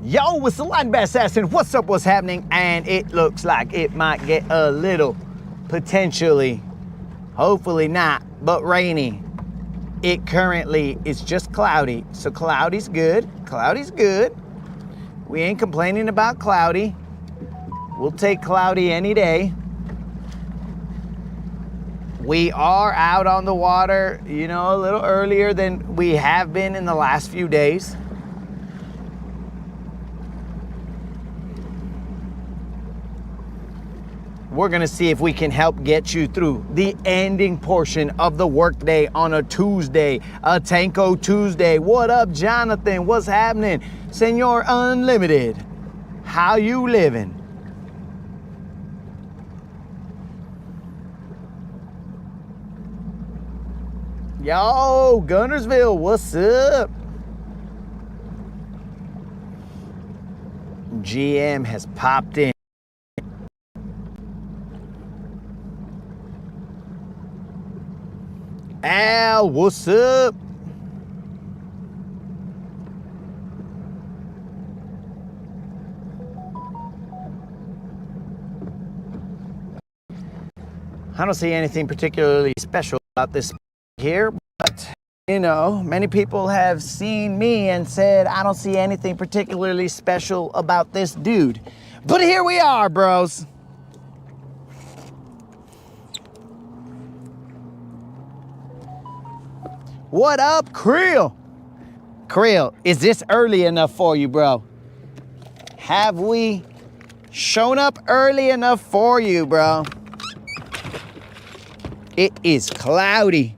Yo, it's the Line Bass Assassin. What's up, what's happening? And it looks like it might get a little, potentially, hopefully not, but rainy. It currently is just cloudy. So cloudy's good. Cloudy's good. We ain't complaining about cloudy. We'll take cloudy any day. We are out on the water, you know, a little earlier than we have been in the last few days. We're gonna see if we can help get you through the ending portion of the workday on a Tuesday, a Tanko Tuesday. What up, Jonathan? What's happening? Senor Unlimited, how you living? Yo, Guntersville, what's up? GM has popped in. Al, what's up? I don't see anything particularly special about this here, but you know, many people have seen me and said I don't see anything particularly special about this dude. But here we are, bros. What up, Creel? Creel, is this early enough for you, bro? Have we shown up early enough for you, bro? It is cloudy.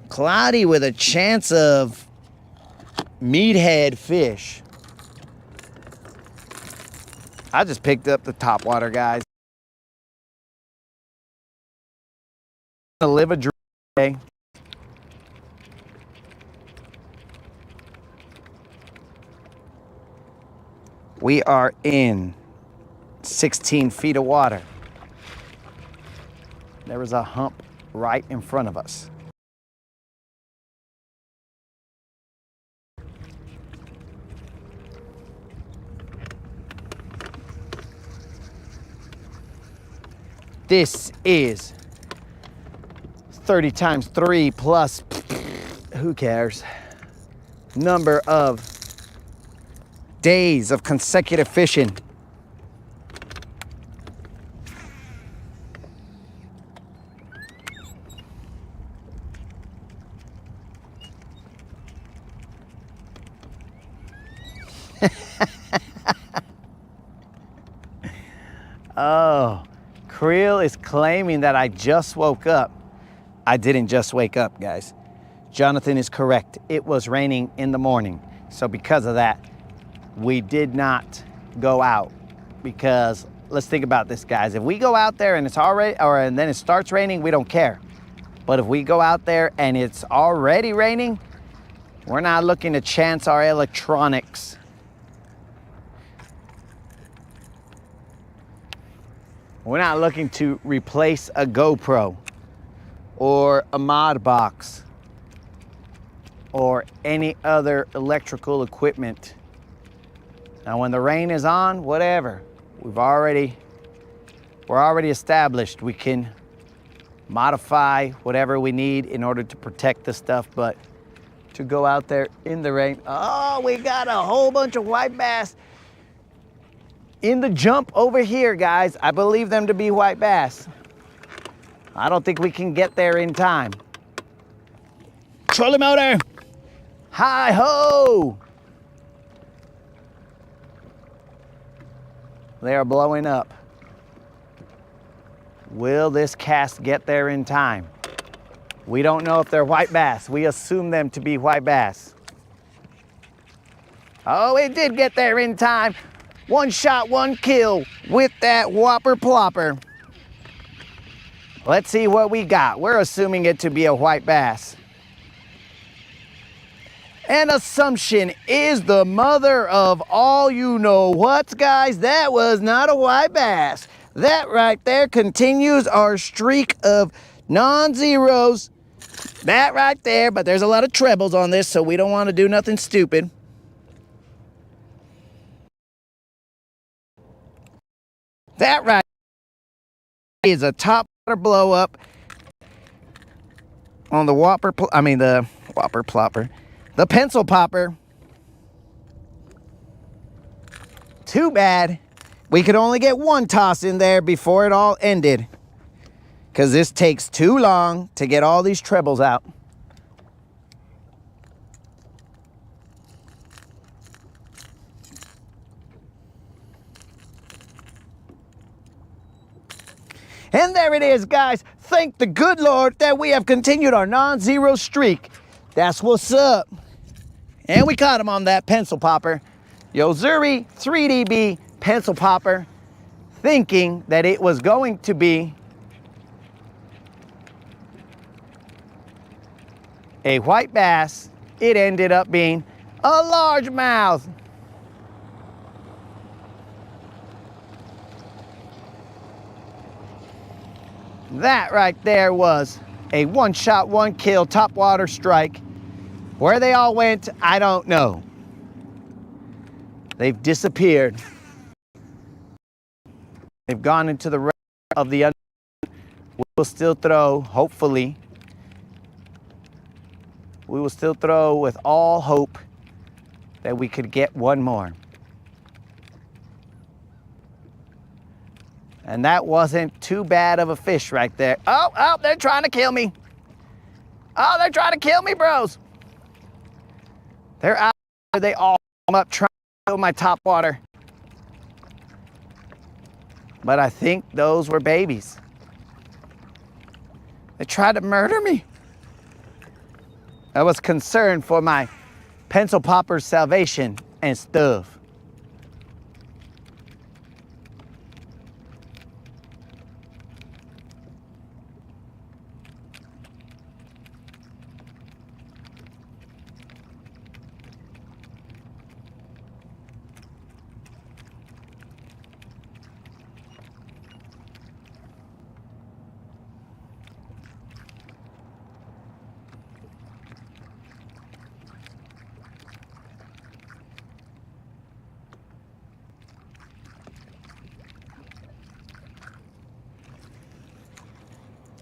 Cloudy with a chance of meathead fish. I just picked up the topwater, guys. To live a dream day. We are in 16 feet of water. There is a hump right in front of us. This is 30 times 3 plus, who cares, number of days of consecutive fishing. Oh, Creel is claiming that I just woke up. I didn't just wake up, guys. Jonathan is correct. It was raining in the morning. So because of that, we did not go out. Because let's think about this, guys. If we go out there and it's already, and then it starts raining, we don't care. But if we go out there and it's already raining, we're not looking to chance our electronics. We're not looking to replace a GoPro or a mod box or any other electrical equipment. Now when the rain is on, whatever, we're already established. We can modify whatever we need in order to protect the stuff, but to go out there in the rain, oh, we got a whole bunch of white bass in the jump over here, guys. I believe them to be white bass. I don't think we can get there in time. Trolling motor. Hi ho. They are blowing up. Will this cast get there in time? We don't know if they're white bass. We assume them to be white bass. Oh, it did get there in time. One shot, one kill with that whopper plopper. Let's see what we got. We're assuming it to be a white bass. And assumption is the mother of all you know what, guys. That was not a white bass. That right there continues our streak of non-zeros. That right there, but there's a lot of trebles on this, so we don't want to do nothing stupid. That right is a top water blow up on the the pencil popper. Too bad we could only get one toss in there before it all ended, because this takes too long to get all these trebles out. And there it is, guys. Thank the good Lord that we have continued our non-zero streak. That's what's up. And we caught him on that pencil popper. Yo-Zuri 3DB pencil popper, thinking that it was going to be a white bass. It ended up being a largemouth. That right there was a one-shot, one-kill topwater strike. Where they all went, I don't know. They've disappeared. They've gone into the rest of the unknown. We will still throw, hopefully. We will still throw with all hope that we could get one more. And that wasn't too bad of a fish right there. Oh, they're trying to kill me. Oh, they're trying to kill me, bros. They're out there. They all come up trying to kill my topwater. But I think those were babies. They tried to murder me. I was concerned for my pencil popper's salvation and stuff.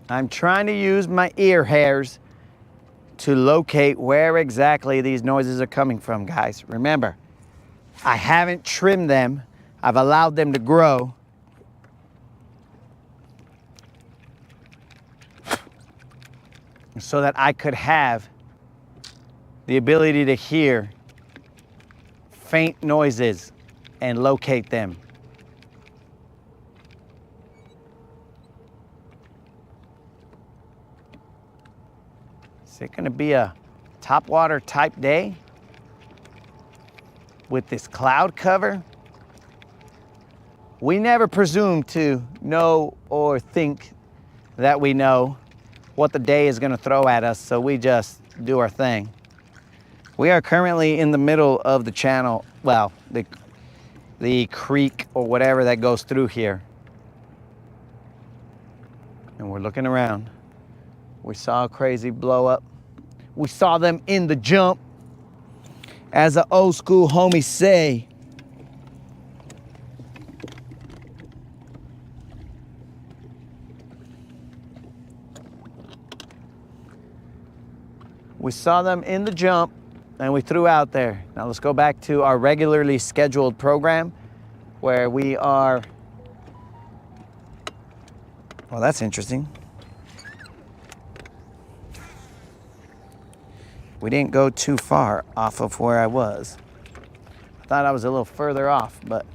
I'm trying to use my ear hairs to locate where exactly these noises are coming from, guys. Remember, I haven't trimmed them. I've allowed them to grow. So that I could have the ability to hear faint noises and locate them. Is it going to be a topwater type day with this cloud cover? We never presume to know or think that we know what the day is going to throw at us, so we just do our thing. We are currently in the middle of the channel, well, the creek or whatever that goes through here. And we're looking around. We saw a crazy blow up. We saw them in the jump. As the old school homies say. We saw them in the jump and we threw out there. Now let's go back to our regularly scheduled program where we are. Well, that's interesting. We didn't go too far off of where I was. I thought I was a little further off, but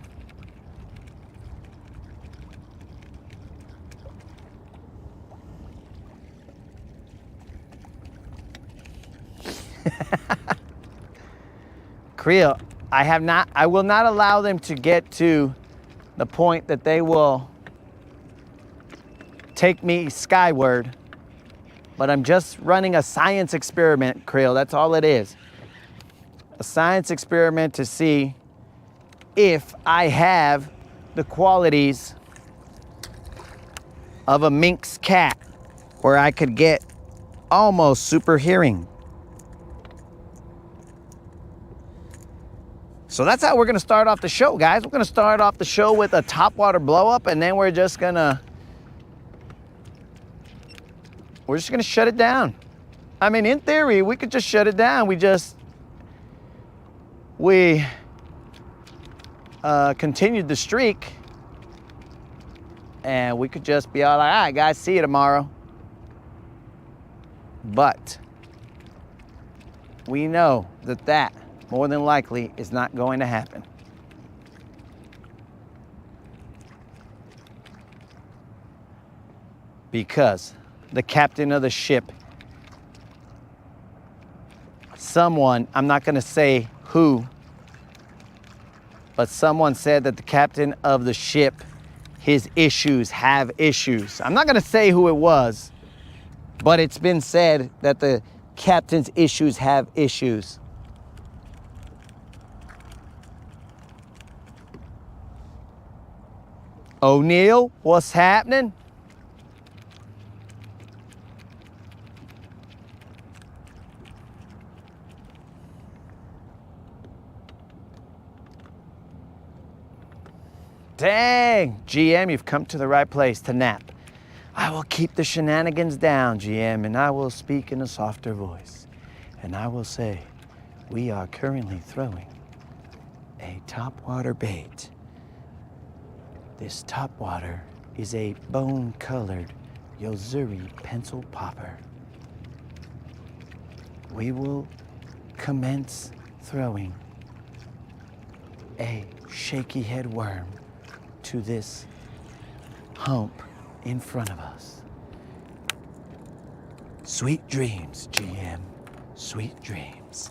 Creel, I will not allow them to get to the point that they will take me skyward. But I'm just running a science experiment, Creel. That's all it is. A science experiment to see if I have the qualities of a minx cat, where I could get almost super hearing. So that's how we're gonna start off the show, guys. We're gonna start off the show with a topwater blow up, and then we're just gonna shut it down. I mean, in theory, we could just shut it down. We continued the streak, and we could just be all like, all right, guys, see you tomorrow. But we know that more than likely is not going to happen. Because the captain of the ship, someone, I'm not going to say who, but someone said that the captain of the ship, his issues have issues. I'm not going to say who it was, but it's been said that the captain's issues have issues. O'Neill, what's happening? Dang, GM, you've come to the right place to nap. I will keep the shenanigans down, GM, and I will speak in a softer voice. And I will say, we are currently throwing a topwater bait. This topwater is a bone-colored Yozuri pencil popper. We will commence throwing a shaky head worm to this hump in front of us. Sweet dreams, GM. Sweet dreams.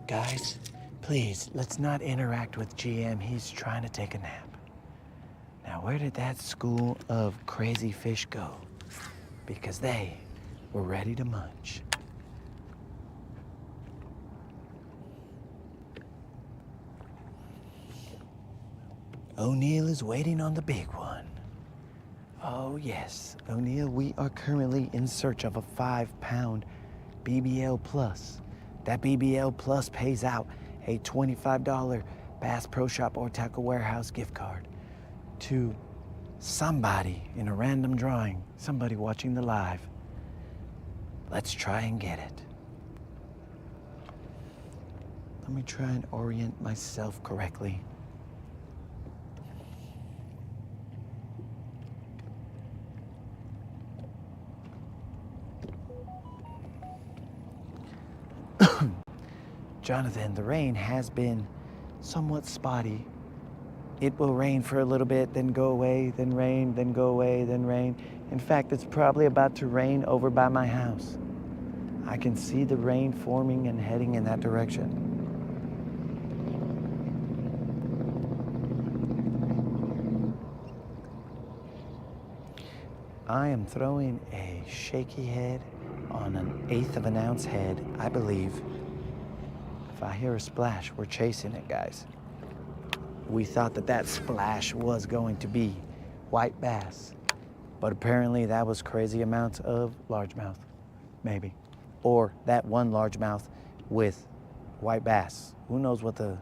Guys, please, let's not interact with GM. He's trying to take a nap. Now, where did that school of crazy fish go? Because they were ready to munch. O'Neill is waiting on the big one. Oh yes, O'Neill, we are currently in search of a 5-pound BBL Plus. That BBL Plus pays out a $25 Bass Pro Shop or Tackle Warehouse gift card to somebody in a random drawing, somebody watching the live. Let's try and get it. Let me try and orient myself correctly. Jonathan, the rain has been somewhat spotty. It will rain for a little bit, then go away, then rain, then go away, then rain. In fact, it's probably about to rain over by my house. I can see the rain forming and heading in that direction. I am throwing a shaky head on an 1/8 of an ounce head, I believe. If I hear a splash, we're chasing it, guys. We thought that splash was going to be white bass, but apparently that was crazy amounts of largemouth, maybe. Or that one largemouth with white bass. Who knows what the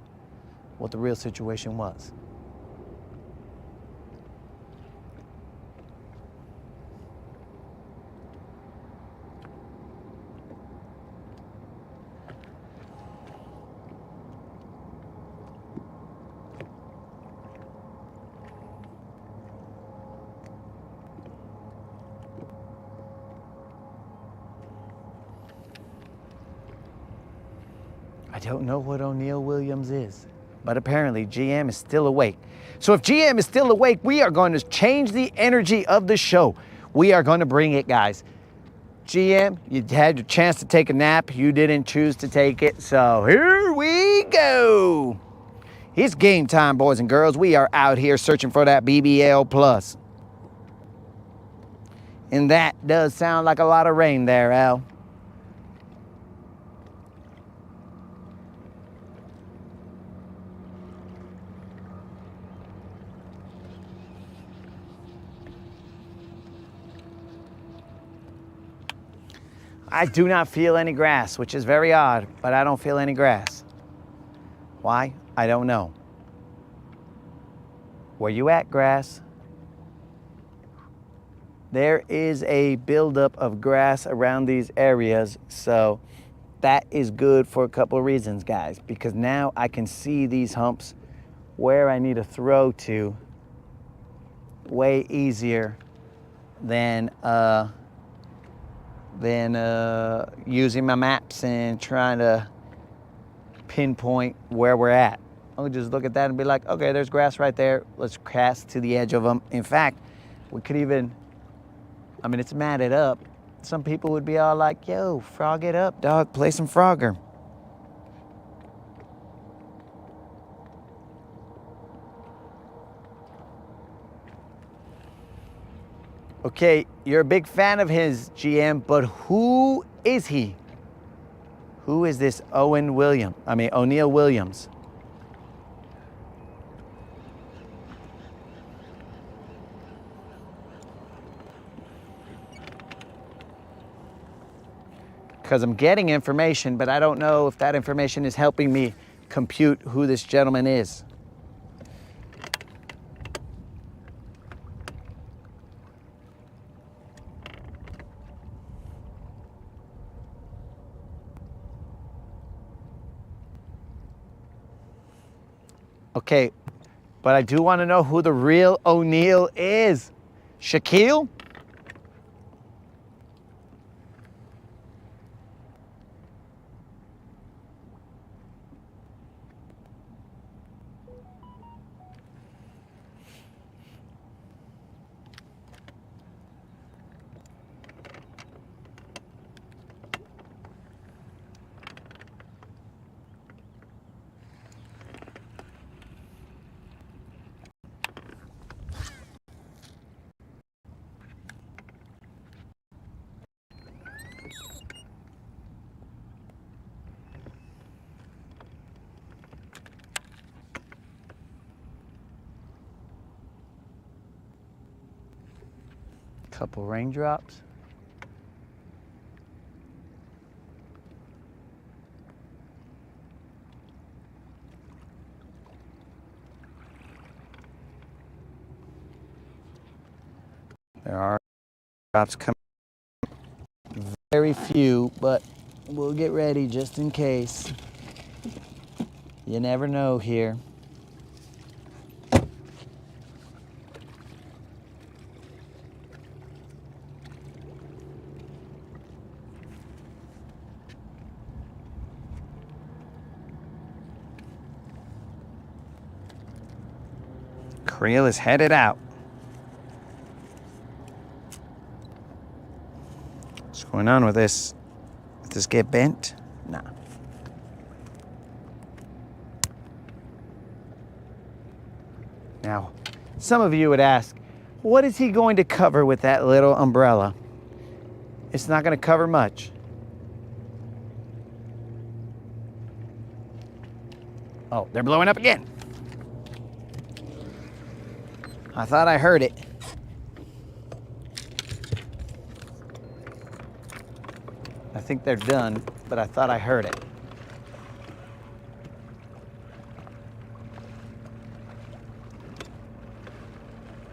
real situation was. I don't know what O'Neill Williams is, but apparently GM is still awake. So if GM is still awake, we are going to change the energy of the show. We are going to bring it, guys. GM, you had your chance to take a nap. You didn't choose to take it, so here we go. It's game time, boys and girls. We are out here searching for that BBL Plus. And that does sound like a lot of rain there, Al. I do not feel any grass, which is very odd, but I don't feel any grass. Why? I don't know. Where you at, grass? There is a buildup of grass around these areas, so that is good for a couple of reasons, guys, because now I can see these humps where I need to throw to way easier than using my maps and trying to pinpoint where we're at. I'll just look at that and be like, okay, there's grass right there. Let's cast to the edge of them. In fact, we could even, I mean, it's matted up. Some people would be all like, yo, frog it up, dog, play some Frogger. Okay, you're a big fan of his, GM, but who is he? Who is this O'Neill Williams? Because I'm getting information, but I don't know if that information is helping me compute who this gentleman is. Okay, but I do want to know who the real O'Neill is. Shaquille? Couple raindrops. There are drops coming. Very few, but we'll get ready just in case. You never know here. Creel is headed out. What's going on with this? Did this get bent? Nah. Now, some of you would ask, what is he going to cover with that little umbrella? It's not going to cover much. Oh, they're blowing up again. I thought I heard it. I think they're done, but I thought I heard it.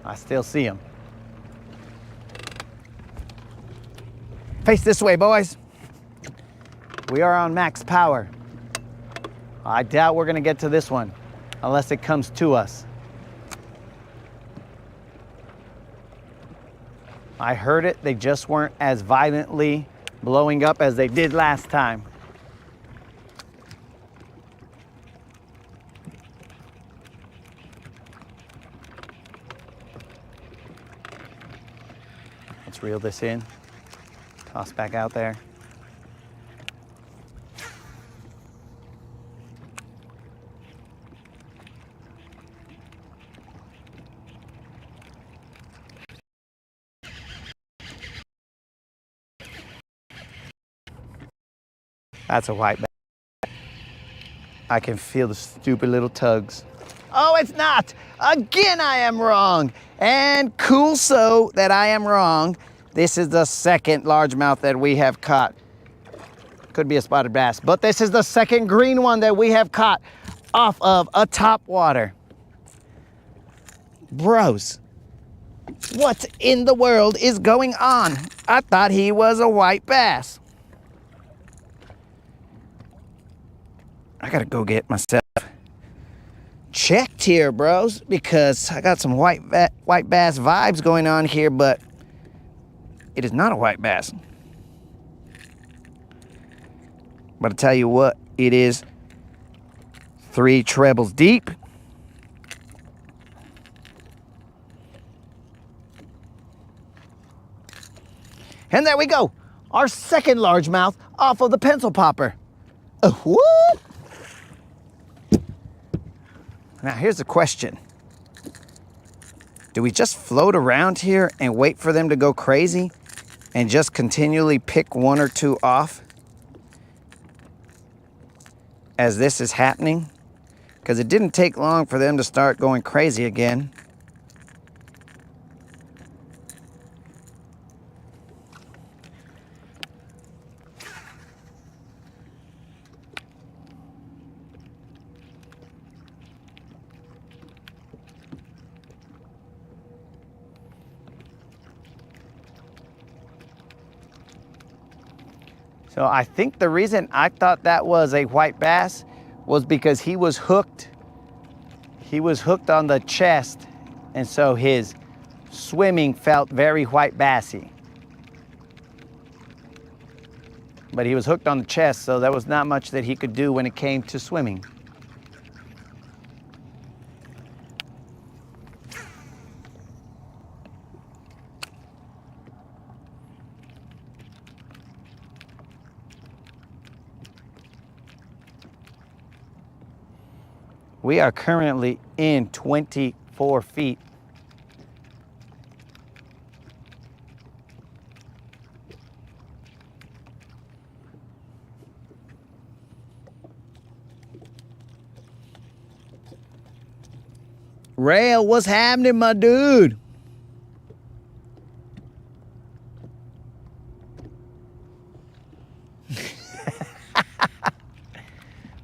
I still see them. Face this way, boys. We are on max power. I doubt we're gonna get to this one unless it comes to us. I heard it, they just weren't as violently blowing up as they did last time. Let's reel this in, toss back out there. That's a white bag. I can feel the stupid little tugs. Oh, it's not! Again, I am wrong. And cool so that I am wrong. This is the second largemouth that we have caught. Could be a spotted bass, but this is the second green one that we have caught off of a top water. Bros, what in the world is going on? I thought he was a white bass. I gotta go get myself checked here, bros, because I got some white bass vibes going on here, but it is not a white bass. But I tell you what, it is 3 trebles deep. And there we go, our second largemouth off of the pencil popper. What? Now here's the question. Do we just float around here and wait for them to go crazy and just continually pick 1 or 2 off as this is happening? Because it didn't take long for them to start going crazy again. So I think the reason I thought that was a white bass was because he was hooked. He was hooked on the chest, and so his swimming felt very white bassy. But he was hooked on the chest, so there was not much that he could do when it came to swimming. We are currently in 24 feet. Rail, what's happening, my dude?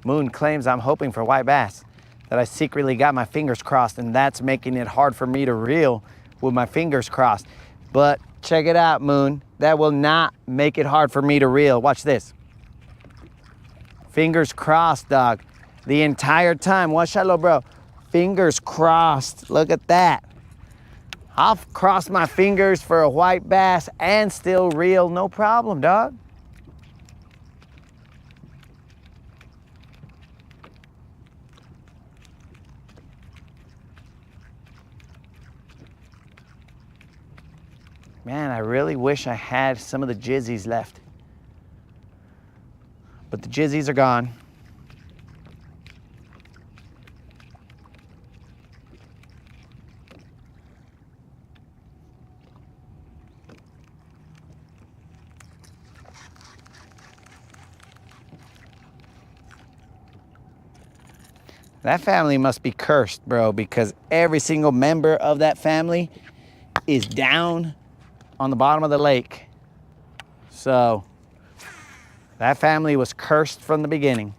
Moon claims I'm hoping for white bass, that I secretly got my fingers crossed, and that's making it hard for me to reel with my fingers crossed. But check it out, Moon. That will not make it hard for me to reel. Watch this. Fingers crossed, dog. The entire time. Watch that, little bro. Fingers crossed. Look at that. I'll cross my fingers for a white bass and still reel. No problem, dog. Man, I really wish I had some of the jizzies left. But the jizzies are gone. That family must be cursed, bro, because every single member of that family is down on the bottom of the lake. So that family was cursed from the beginning.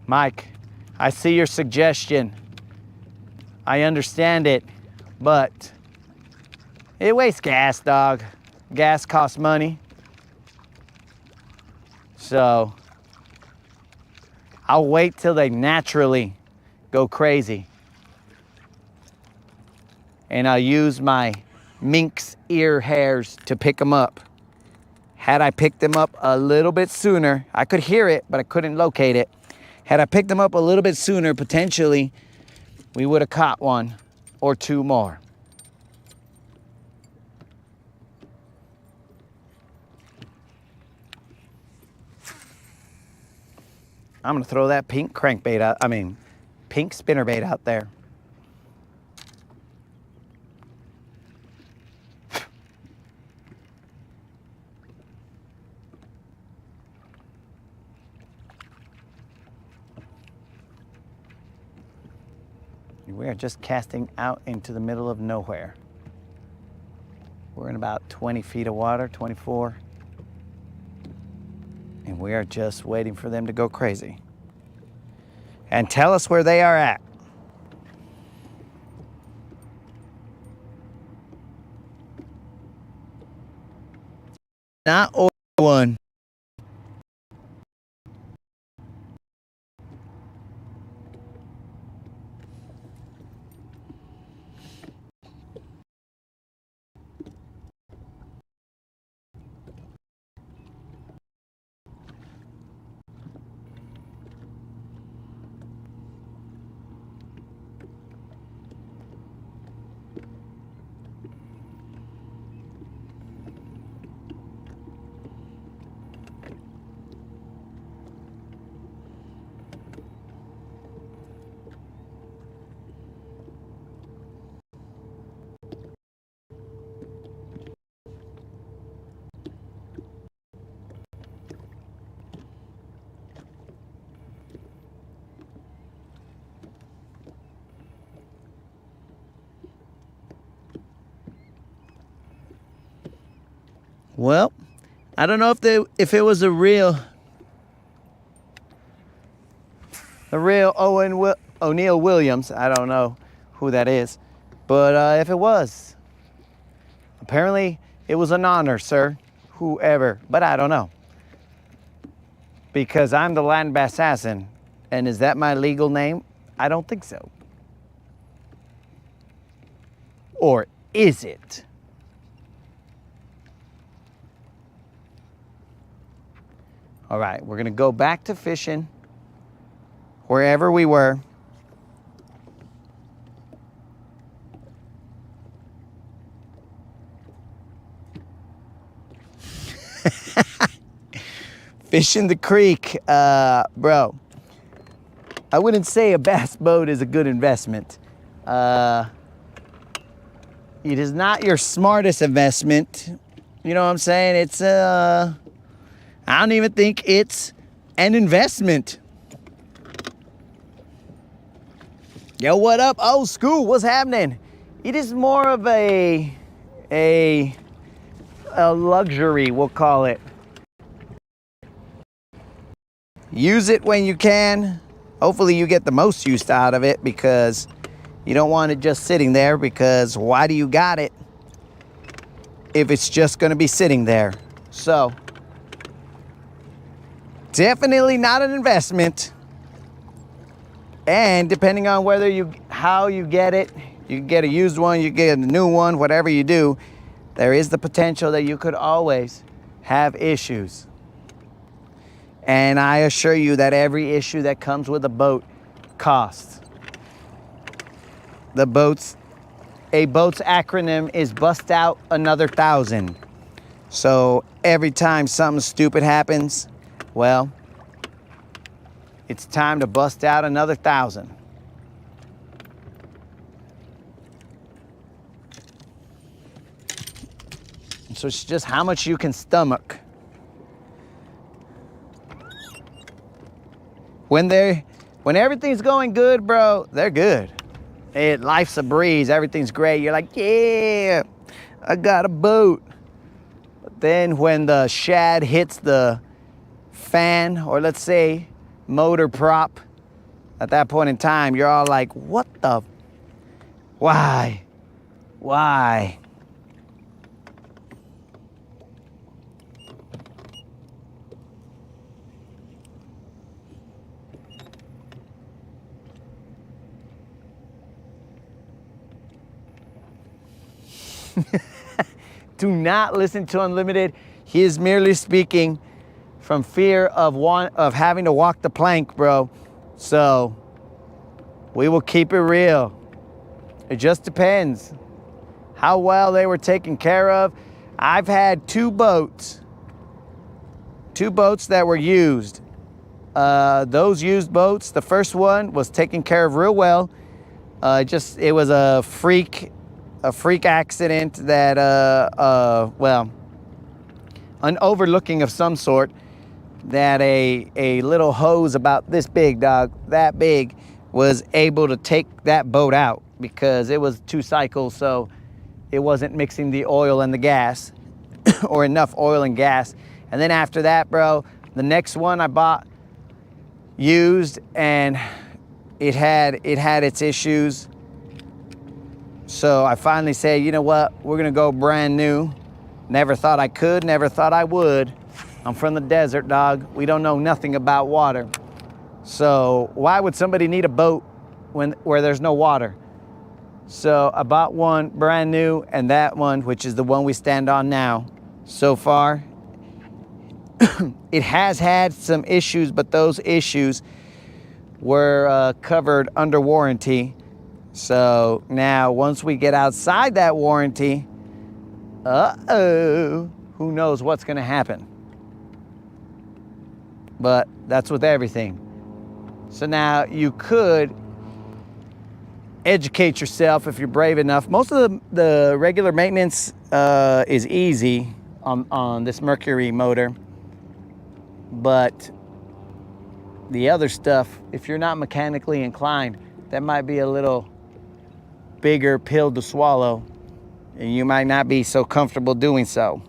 Mike, I see your suggestion. I understand it, but it wastes gas, dog. Gas costs money. So I'll wait till they naturally go crazy. And I'll use my minx ear hairs to pick them up. Had I picked them up a little bit sooner, I could hear it, but I couldn't locate it. Had I picked them up a little bit sooner, potentially, we would have caught 1 or 2 more. I'm gonna throw that pink crankbait out, pink spinnerbait out there. We are just casting out into the middle of nowhere. We're in about 20 feet of water, 24. And we are just waiting for them to go crazy and tell us where they are at. Not one. Well, I don't know if it was the real O'Neill Williams. I don't know who that is, but if it was, apparently it was an honor, sir. Whoever, but I don't know, because I'm the land assassin, and is that my legal name? I don't think so. Or is it? All right, we're gonna go back to fishing wherever we were. Fishing the creek, bro. I wouldn't say a bass boat is a good investment. It is not your smartest investment. You know what I'm saying? It's I don't even think it's an investment. Yo, what up, old school? What's happening? It is more of a luxury, we'll call it. Use it when you can. Hopefully you get the most use out of it, because you don't want it just sitting there, because why do you got it if it's just gonna be sitting there? So, definitely not an investment. And depending on how you get it, you can get a used one, you get a new one, whatever you do, there is the potential that you could always have issues. And I assure you that every issue that comes with a boat costs. A boat's acronym is bust out another 1,000. So every time something stupid happens, well, it's time to bust out another 1,000. So it's just how much you can stomach. When everything's going good, bro, they're good. Life's a breeze, everything's great. You're like, yeah, I got a boat. But then when the shad hits the fan, or let's say motor prop, at that point in time, you're all like, what the, why? Do not listen to Unlimited. He is merely speaking from fear of having to walk the plank, bro. So we will keep it real. It just depends how well they were taken care of. I've had two boats that were used, those used boats, the first one was taken care of real well. It was a freak accident that, well, an overlooking of some sort, that a little hose about this big, dog, that big, was able to take that boat out because it was 2 cycles, so it wasn't mixing the oil and the gas or enough oil and gas. And then after that, bro, the next one I bought used, and it had its issues. So I finally said, you know what, we're gonna go brand new. Never thought I could, never thought I would. I'm from the desert, dog. We don't know nothing about water. So why would somebody need a boat where there's no water? So I bought one brand new, and that one, which is the one we stand on now, so far, it has had some issues, but those issues were covered under warranty. So now once we get outside that warranty, who knows what's gonna happen. But that's with everything. So now you could educate yourself if you're brave enough. Most of the regular maintenance is easy on this Mercury motor. But the other stuff, if you're not mechanically inclined, that might be a little bigger pill to swallow, and you might not be so comfortable doing so.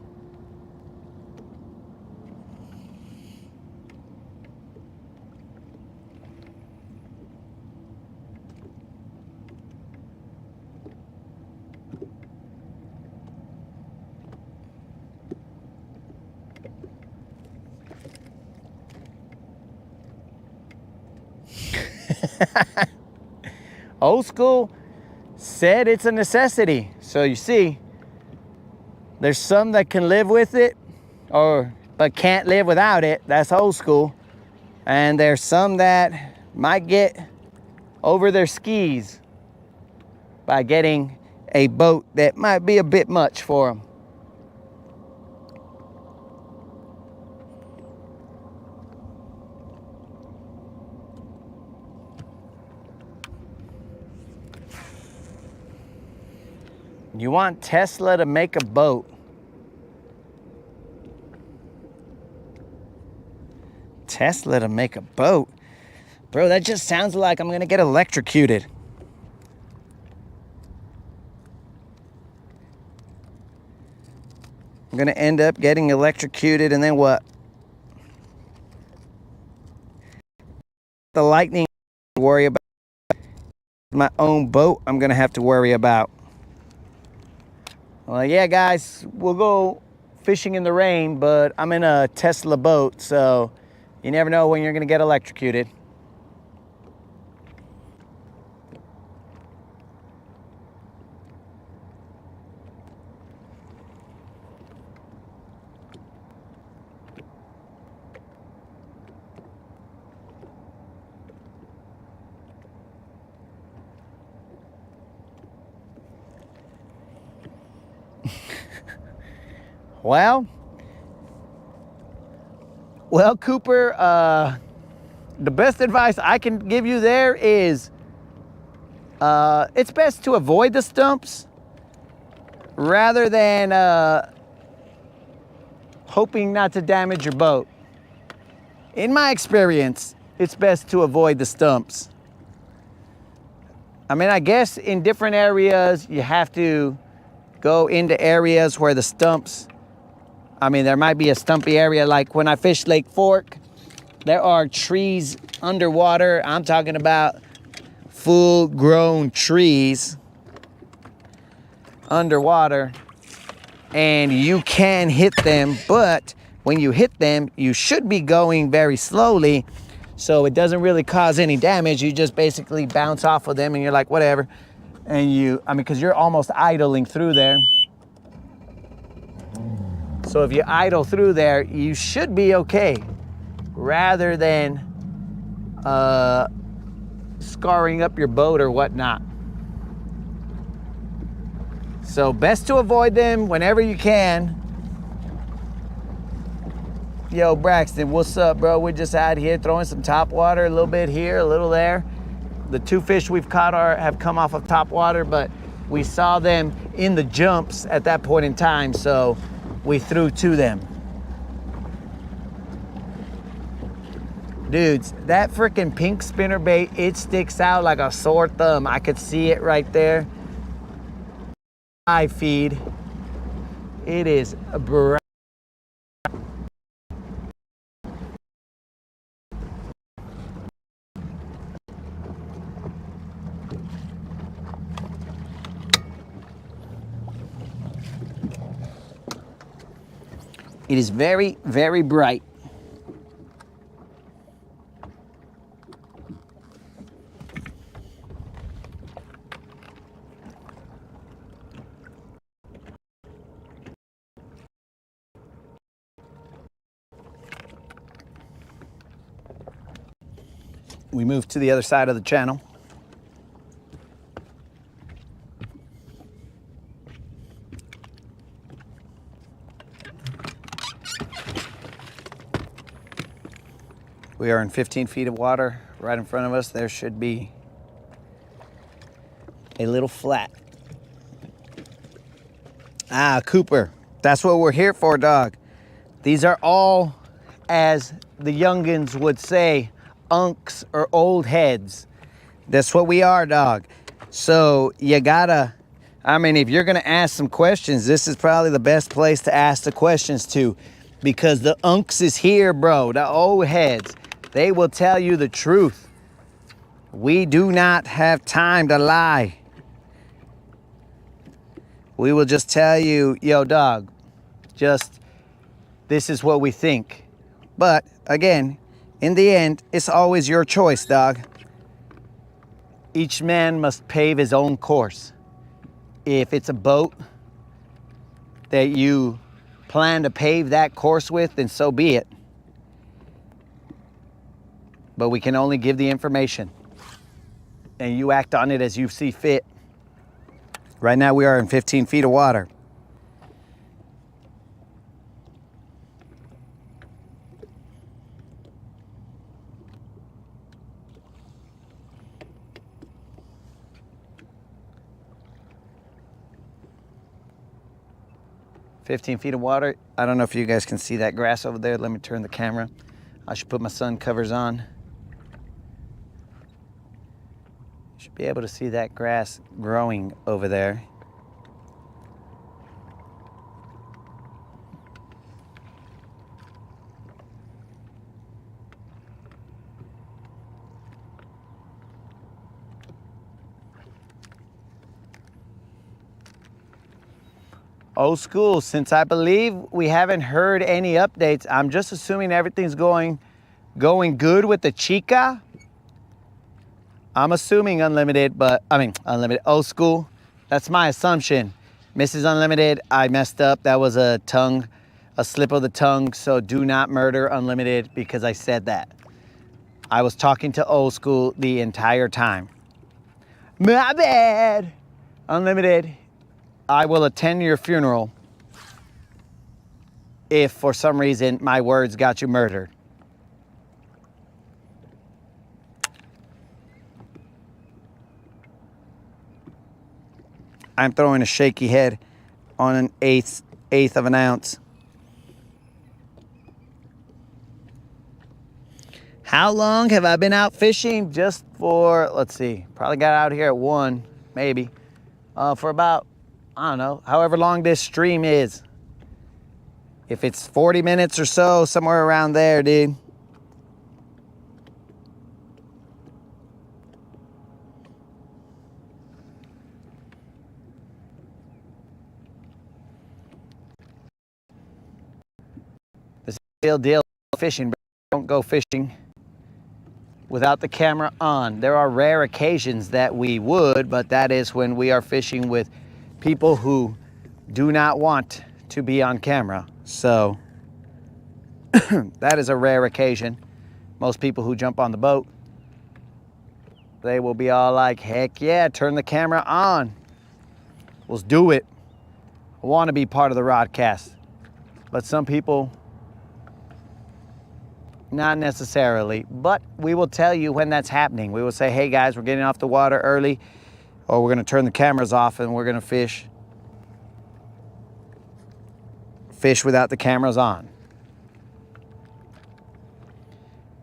Old school said it's a necessity. So you see, there's some that can live with it but can't live without it. That's old school. And there's some that might get over their skis by getting a boat that might be a bit much for them. You want Tesla to make a boat. Tesla to make a boat? Bro, that just sounds like I'm gonna get electrocuted. I'm gonna end up getting electrocuted, and then what? The lightning to worry about. My own boat I'm gonna have to worry about. Well, yeah, guys, we'll go fishing in the rain, but I'm in a Tesla boat, so you never know when you're gonna get electrocuted. Well, Cooper, the best advice I can give you there is it's best to avoid the stumps rather than hoping not to damage your boat. In my experience, it's best to avoid the stumps. I mean, I guess in different areas, you have to go into areas where the stumps, I mean, there might be a stumpy area. Like when I fish Lake Fork, there are trees underwater. I'm talking about full-grown trees underwater, and you can hit them, but when you hit them, you should be going very slowly, so it doesn't really cause any damage. You just basically bounce off of them, and you're like, whatever. And because you're almost idling through there. So if you idle through there, you should be okay, rather than scarring up your boat or whatnot. So best to avoid them whenever you can. Yo, Braxton, what's up, bro? We're just out here throwing some top water, a little bit here, a little there. The 2 fish we've caught have come off of top water, but we saw them in the jumps at that point in time, so we threw to them. Dudes, that freaking pink spinner bait, it sticks out like a sore thumb. I could see it right there. Eye feed. It is bright. It is very, very bright. We moved to the other side of the channel. We are in 15 feet of water. Right in front of us, there should be a little flat. Ah, Cooper. That's what we're here for, dog. These are all, as the youngins would say, unks or old heads. That's what we are, dog. So you gotta, I mean, if you're gonna ask some questions, this is probably the best place to ask the questions to, because the unks is here, bro. The old heads, they will tell you the truth. We do not have time to lie. We will just tell you, yo, dog, just this is what we think. But again, in the end, it's always your choice, dog. Each man must pave his own course. If it's a boat that you plan to pave that course with, then so be it. But we can only give the information, and you act on it as you see fit. Right now we are in 15 feet of water. "15 feet of water." I don't know if you guys can see that grass over there. Let me turn the camera. I should put my sun covers on. Should be able to see that grass growing over there. Old school, since I believe we haven't heard any updates, I'm just assuming everything's going good with the Chica. I'm assuming unlimited, but I mean unlimited, old school. That's my assumption. Mrs. Unlimited, I messed up. That was a slip of the tongue. So do not murder Unlimited because I said that. I was talking to old school the entire time. My bad. Unlimited, I will attend your funeral if for some reason my words got you murdered. I'm throwing a shaky head on an eighth of an ounce. How long have I been out fishing? Just for, let's see, probably got out here at 1, maybe, for about, I don't know, however long this stream is. If it's 40 minutes or so, somewhere around there, dude. This is the real deal fishing, bro. Don't go fishing without the camera on. There are rare occasions that we would, but that is when we are fishing with people who do not want to be on camera. So that is a rare occasion. Most people who jump on the boat, they will be all like, heck yeah, turn the camera on. Let's do it. I want to be part of the Rodcast. But some people Not necessarily, but we will tell you when that's happening. We will say, hey guys, we're getting off the water early, or we're gonna turn the cameras off and we're gonna fish without the cameras on.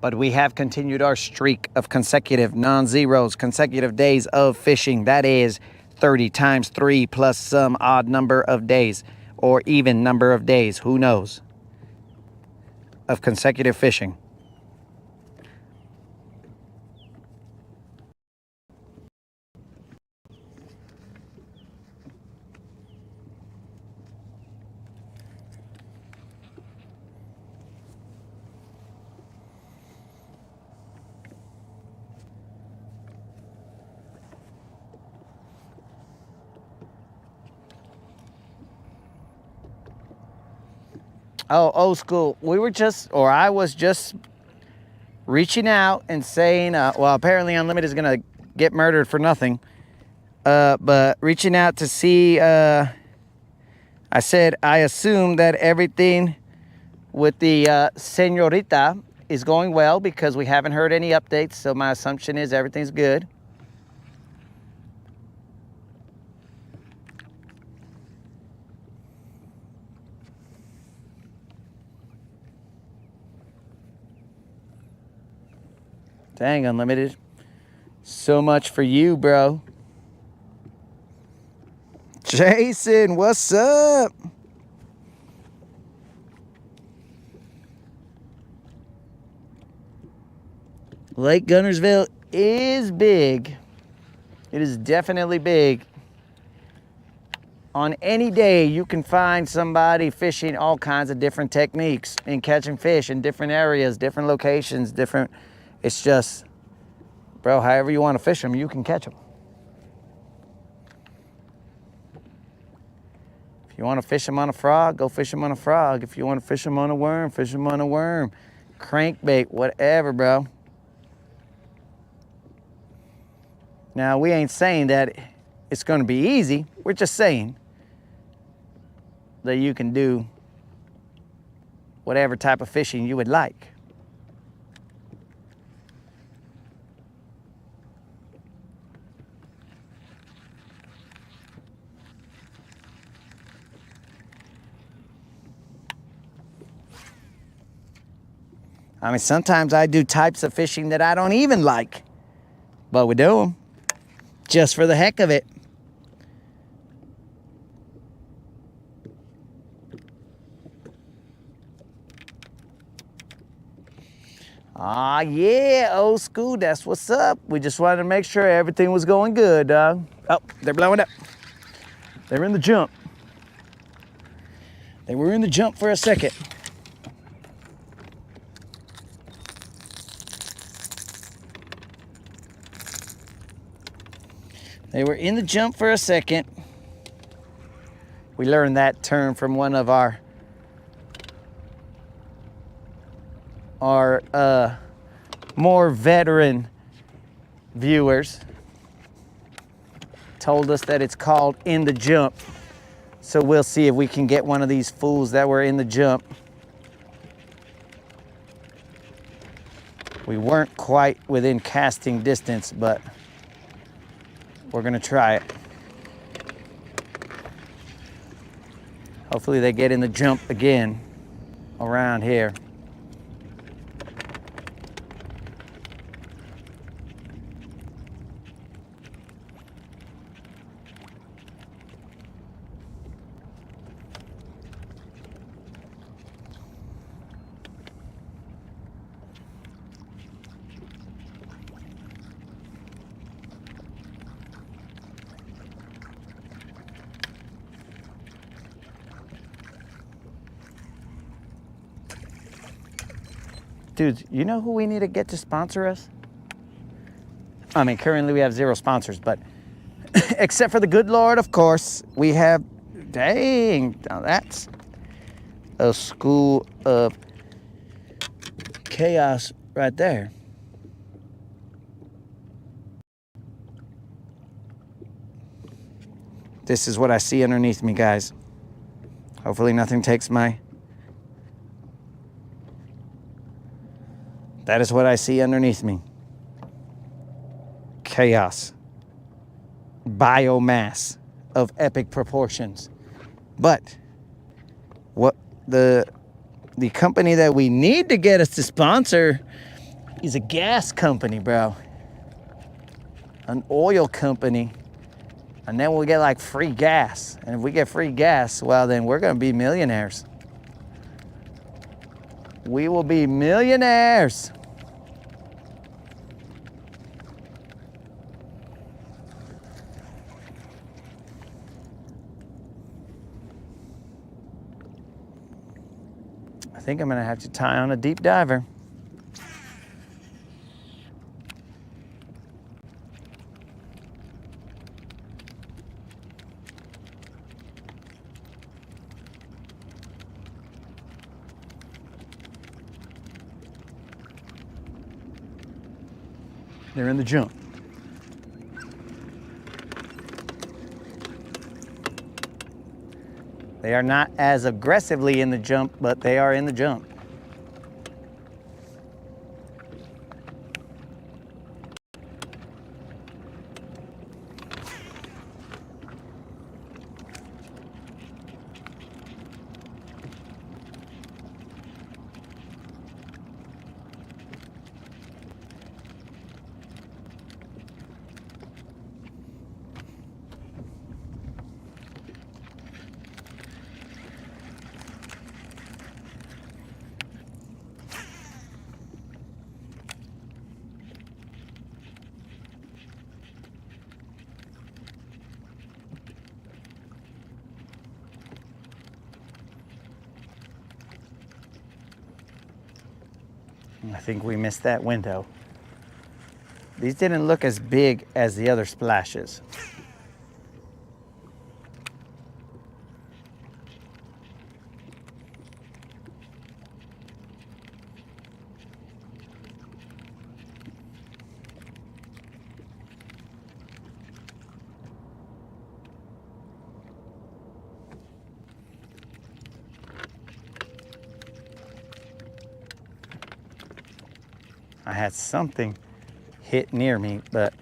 But we have continued our streak of consecutive non-zeros, consecutive days of fishing. That is 30 times 3 plus some odd number of days, or even number of days, who knows, of consecutive fishing. Oh, old school. I was just reaching out and saying, well, apparently Unlimited is going to get murdered for nothing. But reaching out to see, I said, I assume that everything with the señorita is going well because we haven't heard any updates. So my assumption is everything's good. Dang, Unlimited. So much for you, bro. Jason, what's up? Lake Guntersville is big. It is definitely big. On any day, you can find somebody fishing all kinds of different techniques and catching fish in different areas, different locations, different... It's just, bro, however you want to fish them, you can catch them. If you want to fish them on a frog, go fish them on a frog. If you want to fish them on a worm, fish them on a worm. Crankbait, whatever, bro. Now, we ain't saying that it's going to be easy. We're just saying that you can do whatever type of fishing you would like. I mean, sometimes I do types of fishing that I don't even like, but we do them just for the heck of it. Ah, yeah, old school, that's what's up. We just wanted to make sure everything was going good, dog. Oh, they're blowing up. They're in the jump. They were in the jump for a second. They were in the jump for a second. We learned that term from one of our more veteran viewers. Told us that it's called in the jump. So we'll see if we can get one of these fools that were in the jump. We weren't quite within casting distance, but we're gonna try it. Hopefully they get in the jump again around here. Dude, you know who we need to get to sponsor us? I mean, currently we have 0 sponsors, but except for the good Lord, of course, we have, dang, now that's a school of chaos right there. This is what I see underneath me, guys. Hopefully nothing takes my That is what I see underneath me. Chaos. Biomass of epic proportions. But what the company that we need to get us to sponsor is a gas company, bro. An oil company. And then we'll get like free gas. And if we get free gas, well, then we're going to be millionaires. We will be millionaires. I think I'm going to have to tie on a deep diver. They're in the jump. They are not as aggressively in the jump, but they are in the jump. I think we missed that window. These didn't look as big as the other splashes. I had something hit near me, but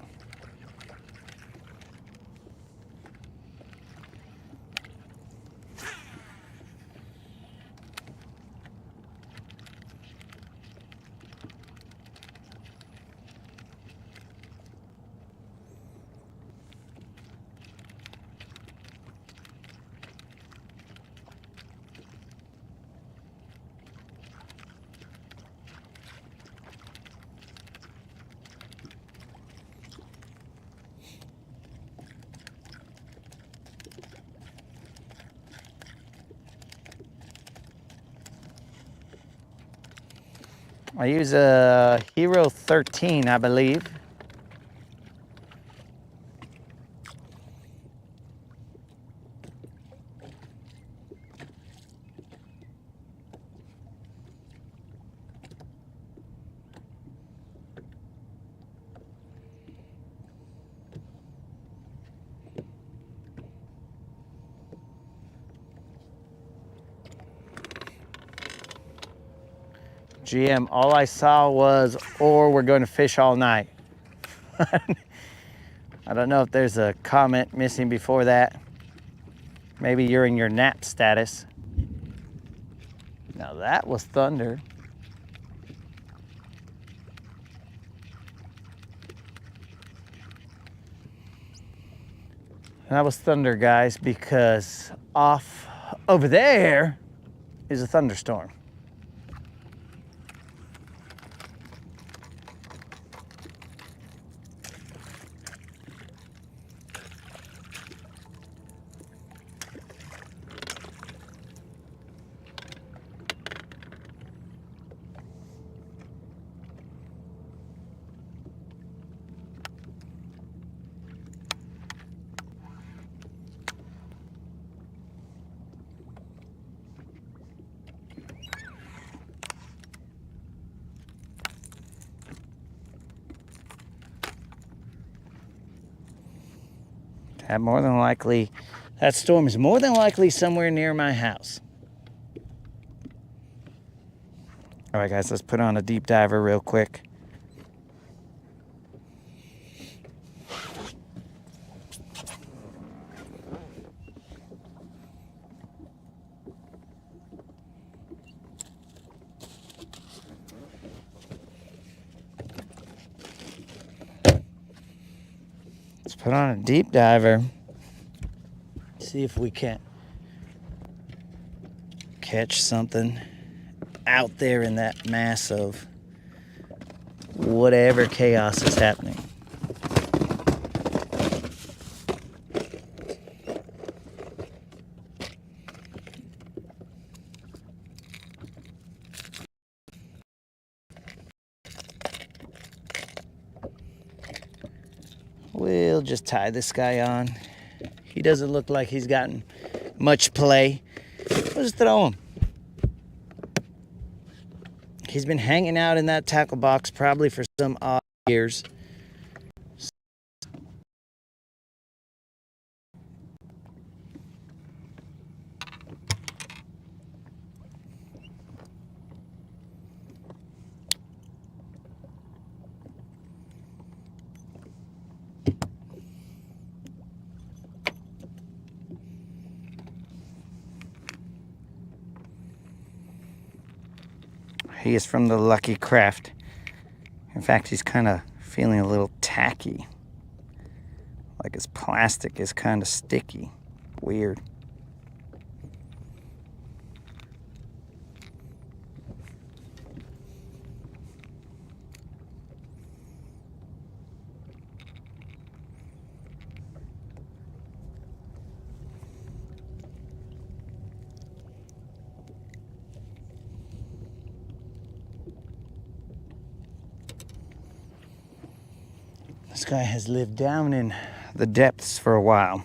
I use a Hero 13, I believe. GM, all I saw was, or we're going to fish all night. I don't know if there's a comment missing before that. Maybe you're in your nap status. Now that was thunder. That was thunder, guys, because off over there is a thunderstorm. That storm is more than likely somewhere near my house. All right, guys, let's put on a deep diver real quick. Let's put on a deep diver. See if we can't catch something out there in that mass of whatever chaos is happening. We'll just tie this guy on. He doesn't look like he's gotten much play. We'll just throw him. He's been hanging out in that tackle box probably for some odd years. He is from the Lucky Craft. In fact, he's kind of feeling a little tacky. Like his plastic is kind of sticky. Weird. This guy has lived down in the depths for a while.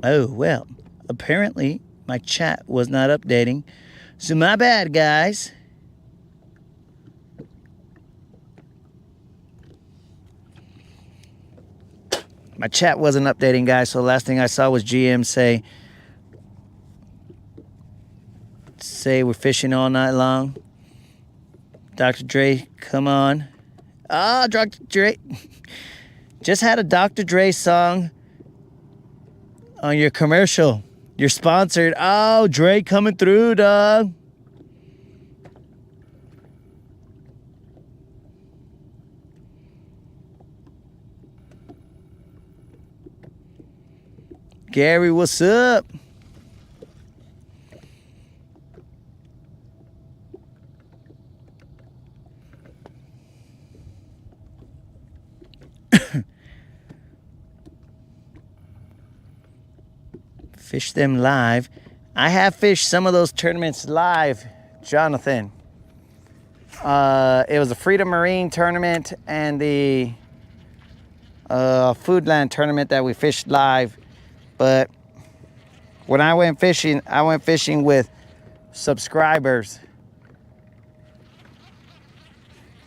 Oh, well, apparently my chat was not updating. So my bad, guys. My chat wasn't updating, guys, so the last thing I saw was GM say we're fishing all night long. Dr. Dre, come on. Ah, Dr. Dre. Just had a Dr. Dre song on your commercial. You're sponsored. Oh, Dre coming through, dog. Gary, what's up? Fish them live. I have fished some of those tournaments live, Jonathan. It was the Freedom Marine tournament and the Foodland tournament that we fished live. But when I went fishing with subscribers.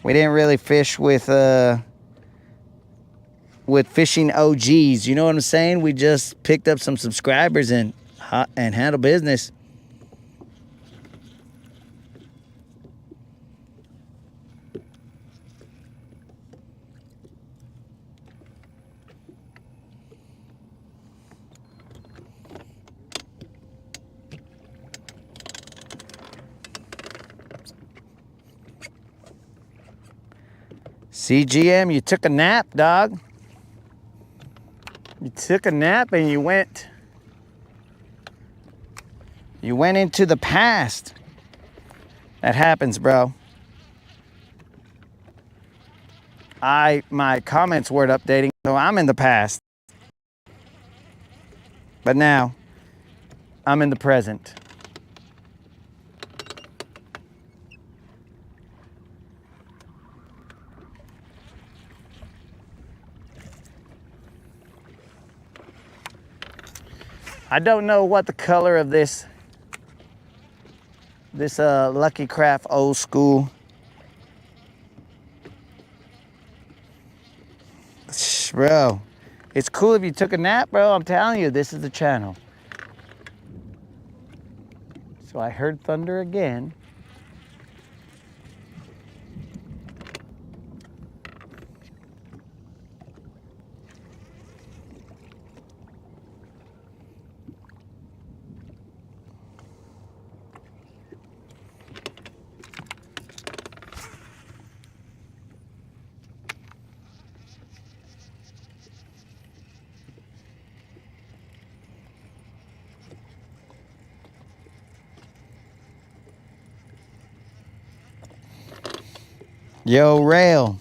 We didn't really fish with fishing OGs, you know what I'm saying? We just picked up some subscribers and handle business. CGM, you took a nap, dog. You took a nap and you went into the past. That happens, bro. My comments weren't updating, so I'm in the past. But now, I'm in the present. I don't know what the color of this Lucky Craft old school. Bro, it's cool if you took a nap, bro. I'm telling you, this is the channel. So I heard thunder again. Yo, Rail,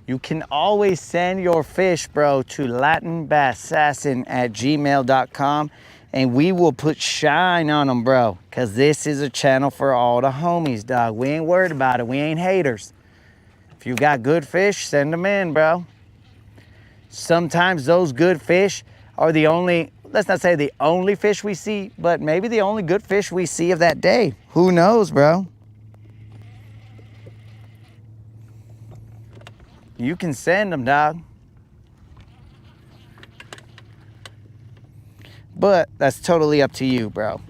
you can always send your fish, bro, to latinbassassin@gmail.com, and we will put shine on them, bro, because this is a channel for all the homies, dog. We ain't worried about it. We ain't haters. If you got good fish, send them in, bro. Sometimes those good fish are the only, let's not say the only fish we see, but maybe the only good fish we see of that day. Who knows, bro? You can send them, dog. But that's totally up to you, bro.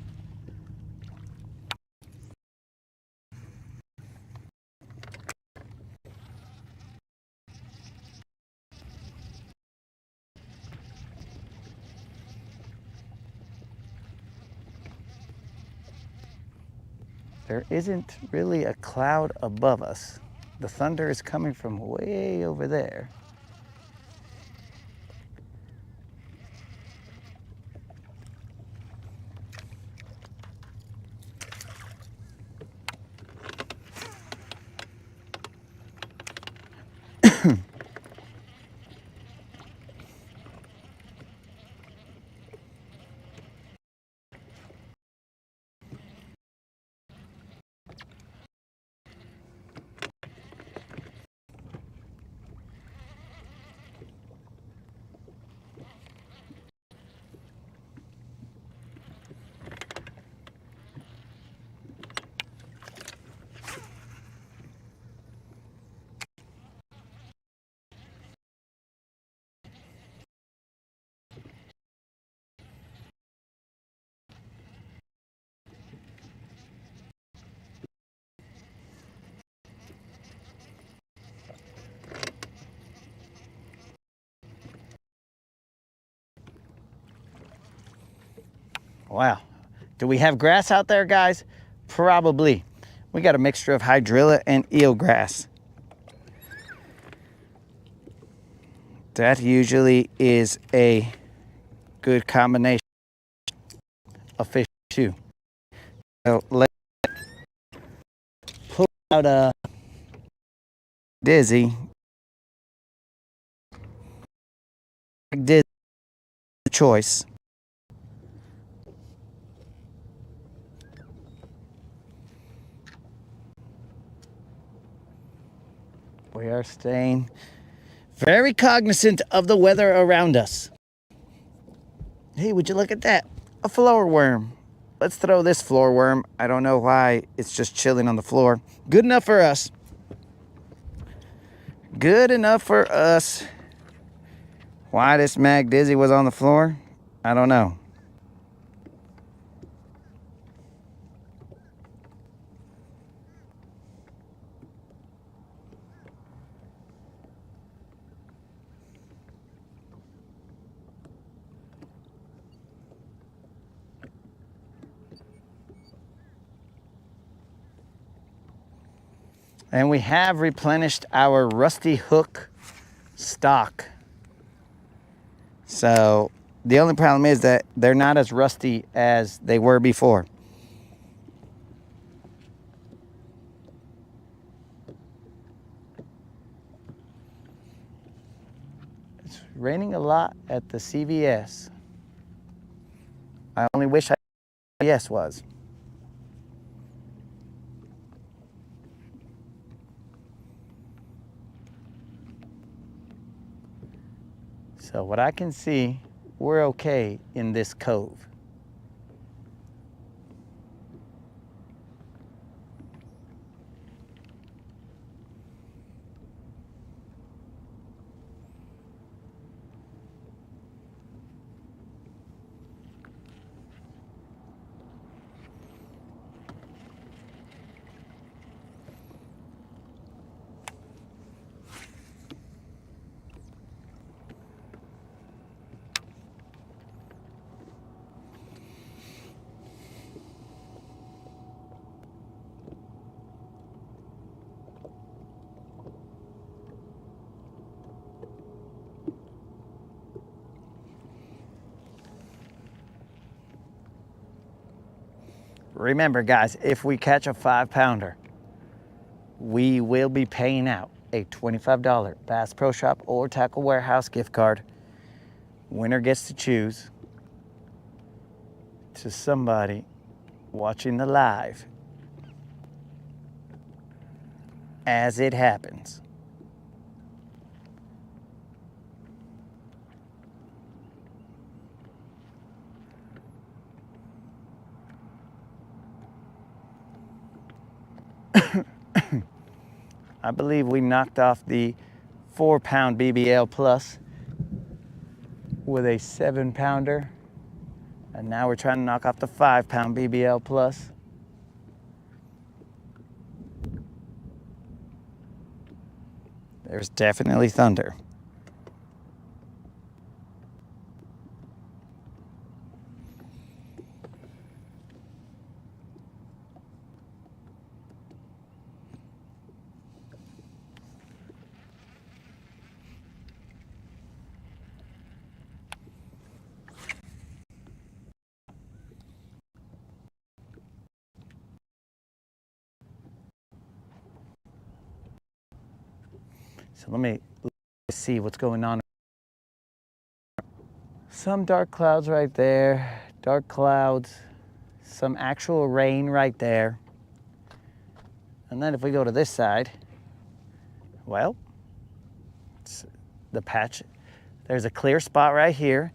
There isn't really a cloud above us. The thunder is coming from way over there. Wow. Do we have grass out there, guys? Probably. We got a mixture of hydrilla and eelgrass. That usually is a good combination of fish too. So let's pull out a Dizzy. Dizzy choice. We are staying very cognizant of the weather around us. Hey, would you look at that? A floor worm. Let's throw this floor worm. I don't know why it's just chilling on the floor. Good enough for us. Good enough for us. Why this Mag Dizzy was on the floor, I don't know. And we have replenished our rusty hook stock. So the only problem is that they're not as rusty as they were before. It's raining a lot at the CVS. I only wish CVS was. So what I can see we're okay in this cove. Remember guys, if we catch a 5-pounder, we will be paying out a $25 Bass Pro Shop or Tackle Warehouse gift card. Winner gets to choose to somebody watching the live as it happens. I believe we knocked off the 4-pound BBL plus with a 7-pounder. And now we're trying to knock off the 5-pound BBL plus. There's definitely thunder. So let me see what's going on. Some dark clouds right there, dark clouds, some actual rain right there. And then if we go to this side, well, it's the patch. There's a clear spot right here,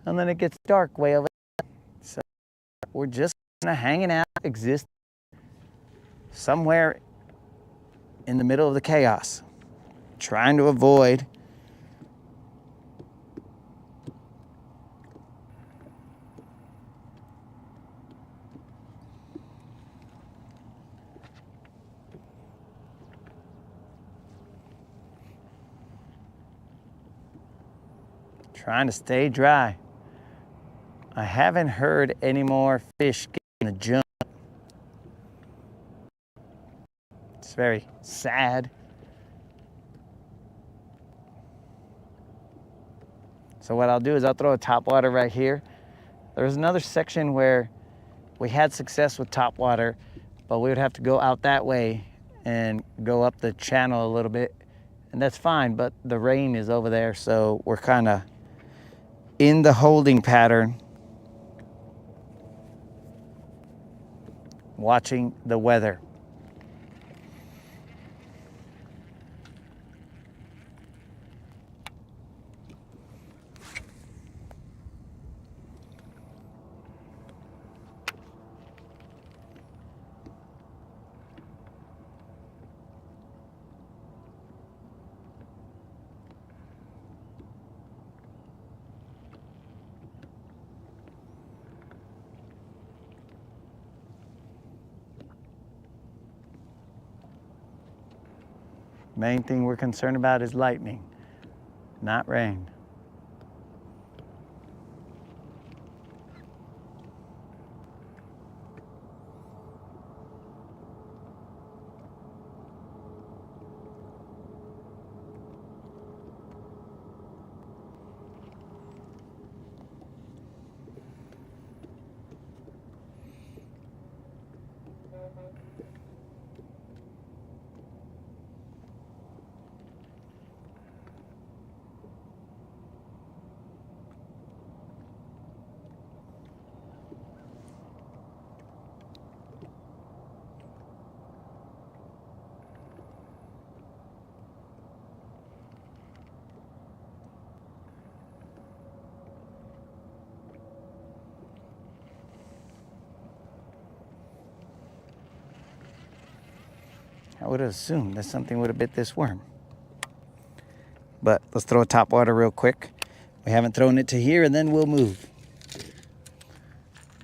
and then it gets dark way over there. So we're just kind of hanging out, existing somewhere in the middle of the chaos, trying to avoid trying to stay dry. I haven't heard any more fish getting the jump. It's very sad. So what I'll do is I'll throw a topwater right here. There's another section where we had success with topwater, but we would have to go out that way and go up the channel a little bit. And that's fine, but the rain is over there, so we're kind of in the holding pattern, watching the weather. Main thing we're concerned about is lightning, not rain. I would have assumed that something would have bit this worm. But let's throw a top water real quick. We haven't thrown it to here, and then we'll move.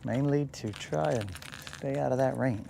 Mainly to try and stay out of that rain.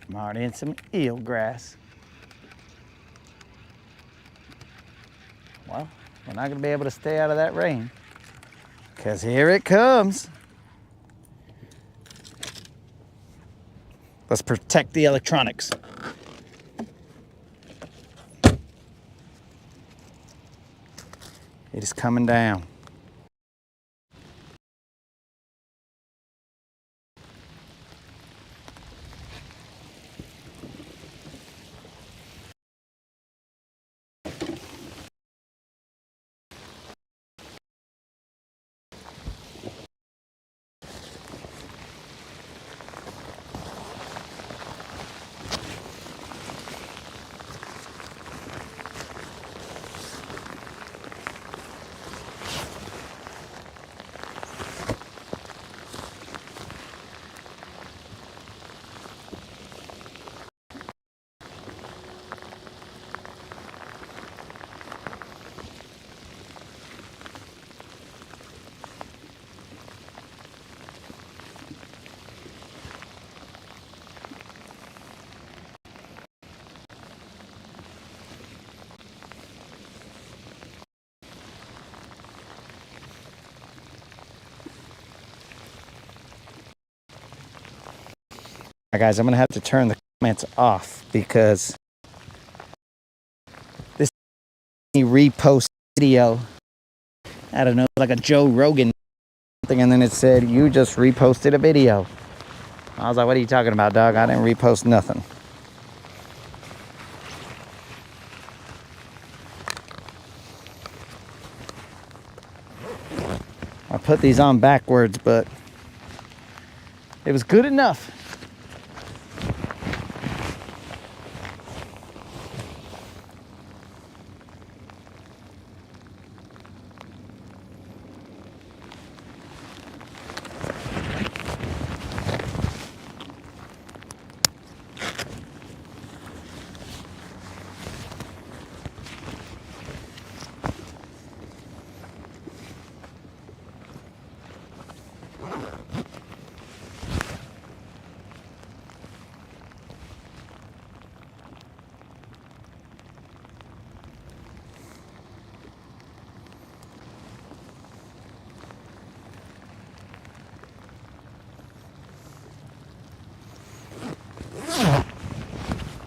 I'm already in some eelgrass. Well, we're not gonna be able to stay out of that rain, because here it comes. Let's protect the electronics. It is coming down. All right, guys, I'm gonna have to turn the comments off because this repost video, I don't know, like a Joe Rogan thing, and then it said, you just reposted a video. I was like, what are you talking about, dog? I didn't repost nothing. I put these on backwards, but it was good enough.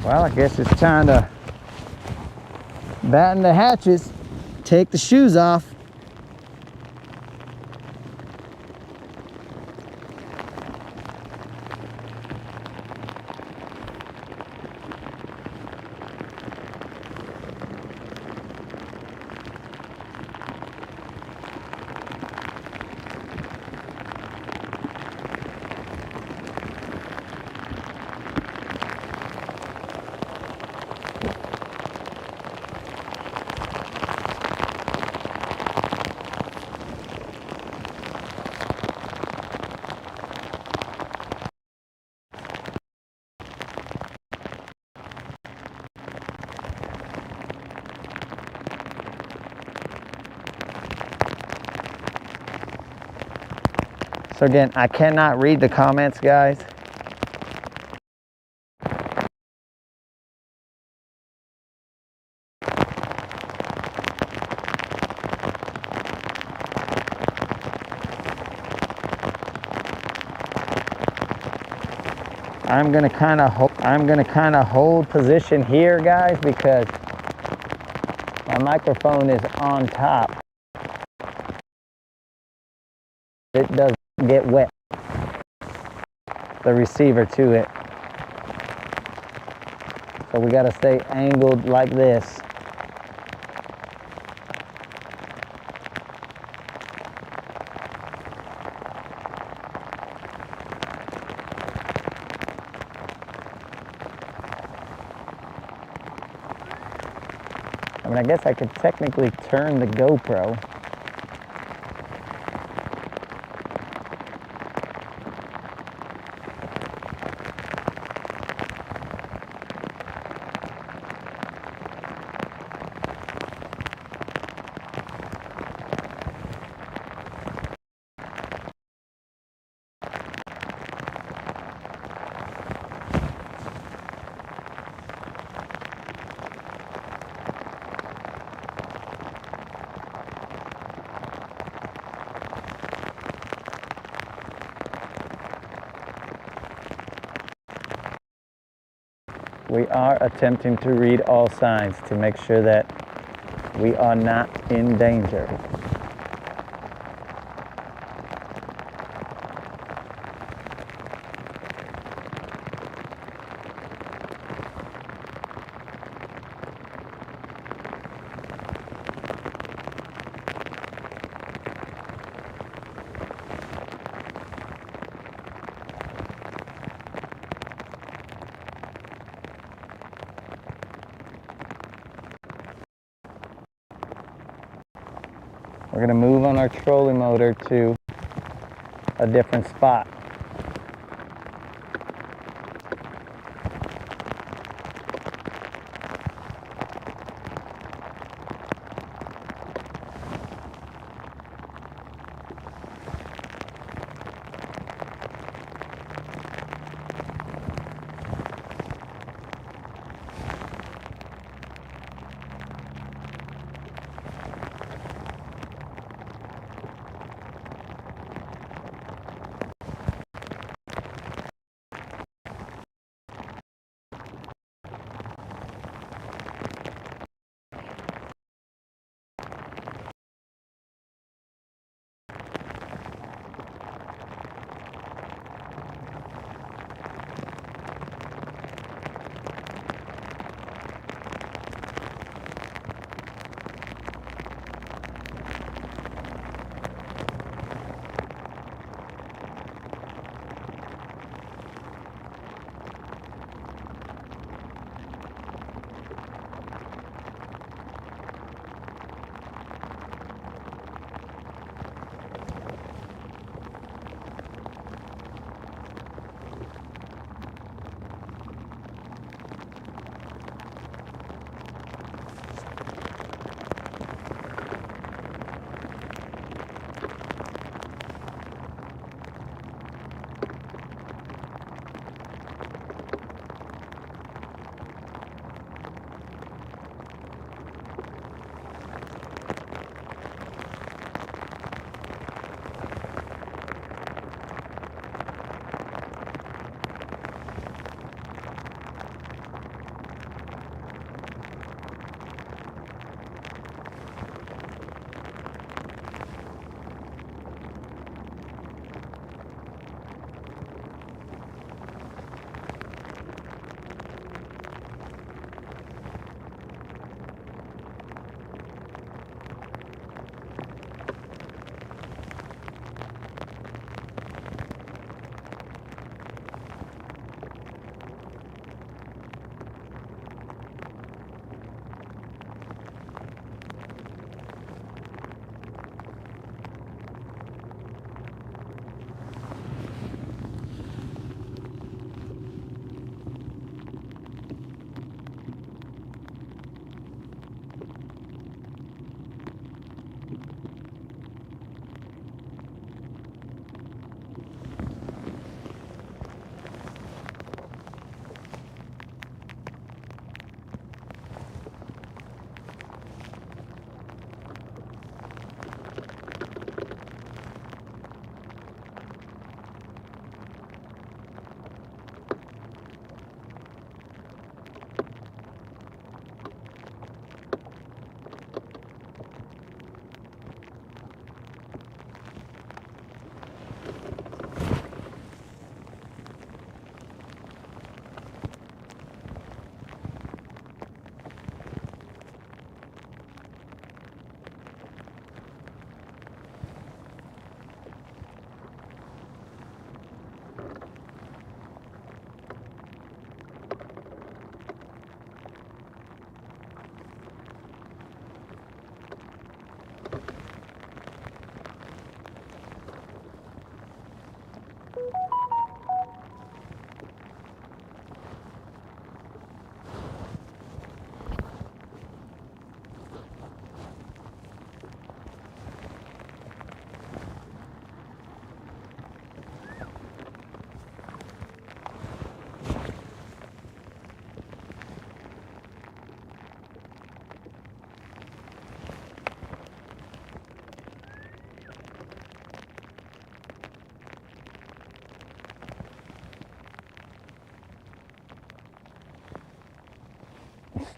Well, I guess it's time to batten the hatches, take the shoes off. So again, I cannot read the comments, guys. I'm gonna kind of hold position here, guys, because my microphone is on top. It does get wet, the receiver to it. So we gotta stay angled like this. I mean, I guess I could technically turn the GoPro. We are attempting to read all signs to make sure that we are not in danger. We're going to move on our trolling motor to a different spot.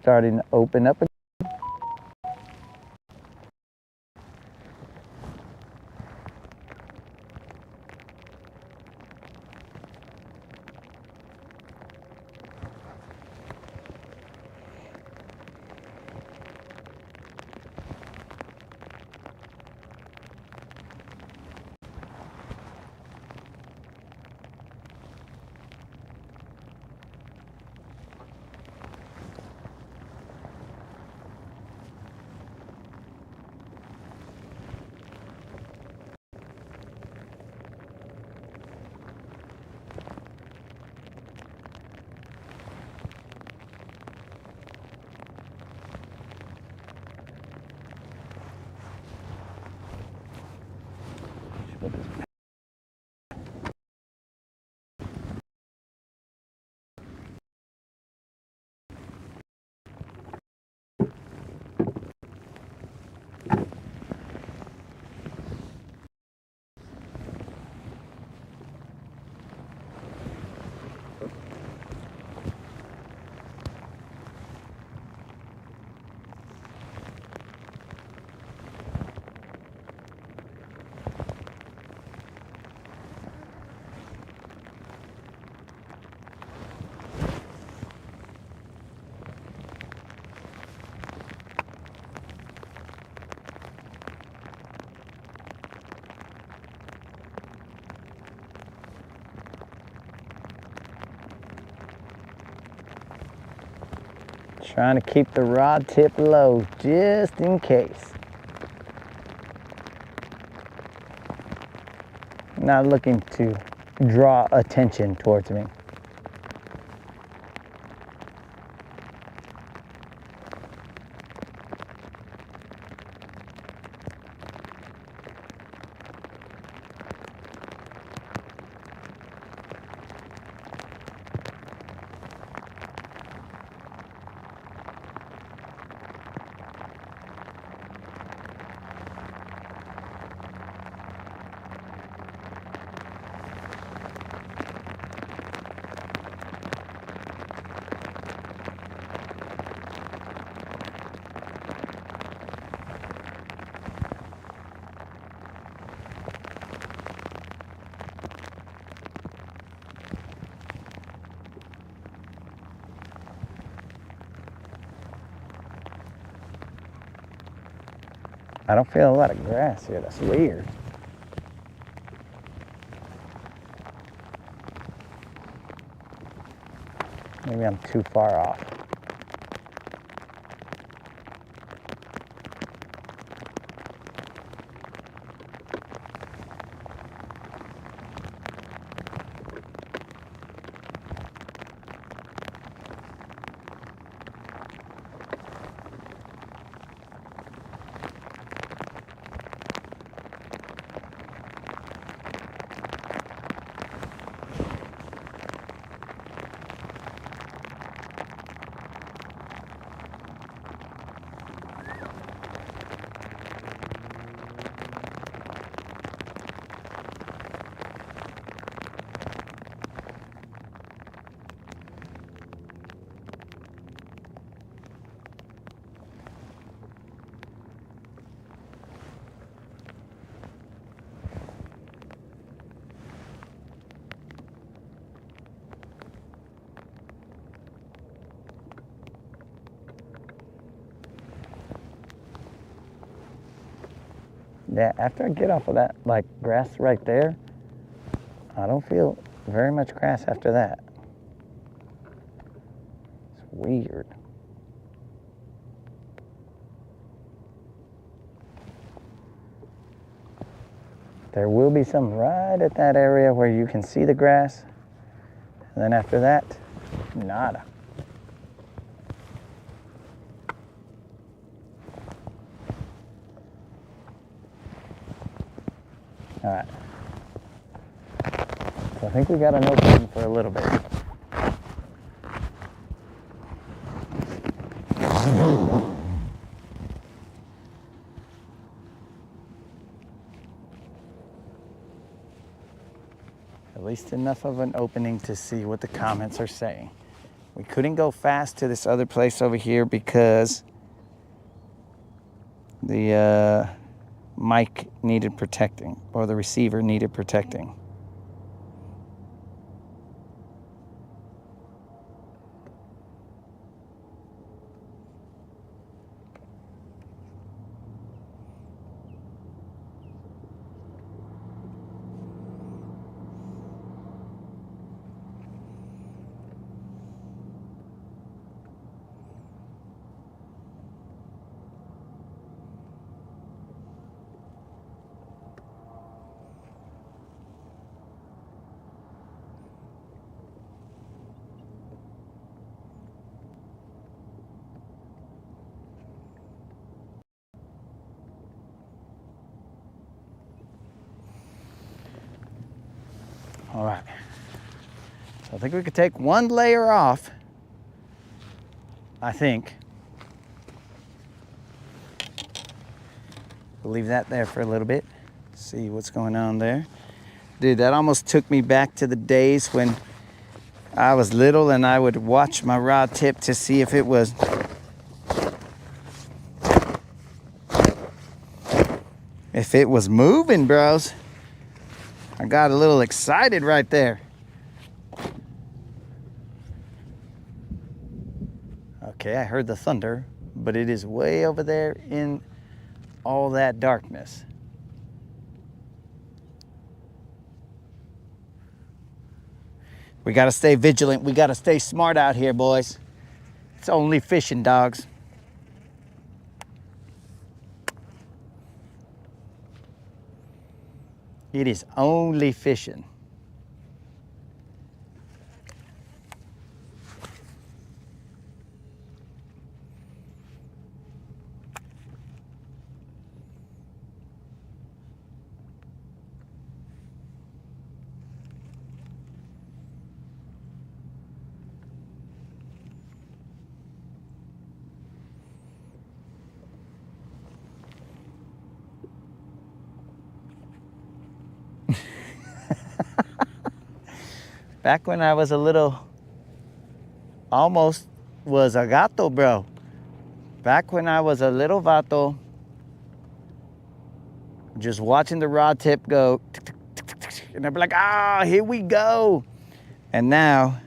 starting to open up. Trying to keep the rod tip low just in case. Not looking to draw attention towards me. I don't feel a lot of grass here. That's weird. Maybe I'm too far off. Yeah, after I get off of that, like, grass right there, I don't feel very much grass after that. It's weird. There will be some right at that area where you can see the grass. And then after that, nada. All right. So I think we got an opening for a little bit. At least enough of an opening to see what the comments are saying. We couldn't go fast to this other place over here because the mic needed protecting, or the receiver needed protecting. All right, so I think we could take one layer off, I think. We'll leave that there for a little bit, see what's going on there. Dude, that almost took me back to the days when I was little and I would watch my rod tip to see if it was moving, bros. I got a little excited right there. Okay, I heard the thunder, but it is way over there in all that darkness. We gotta stay vigilant. We gotta stay smart out here, boys. It's only fishing, dogs. It is only fishing. Back when I was a little, almost was a gato, bro. Back when I was a little vato, just watching the rod tip go, and I'd be like, ah, here we go. And now,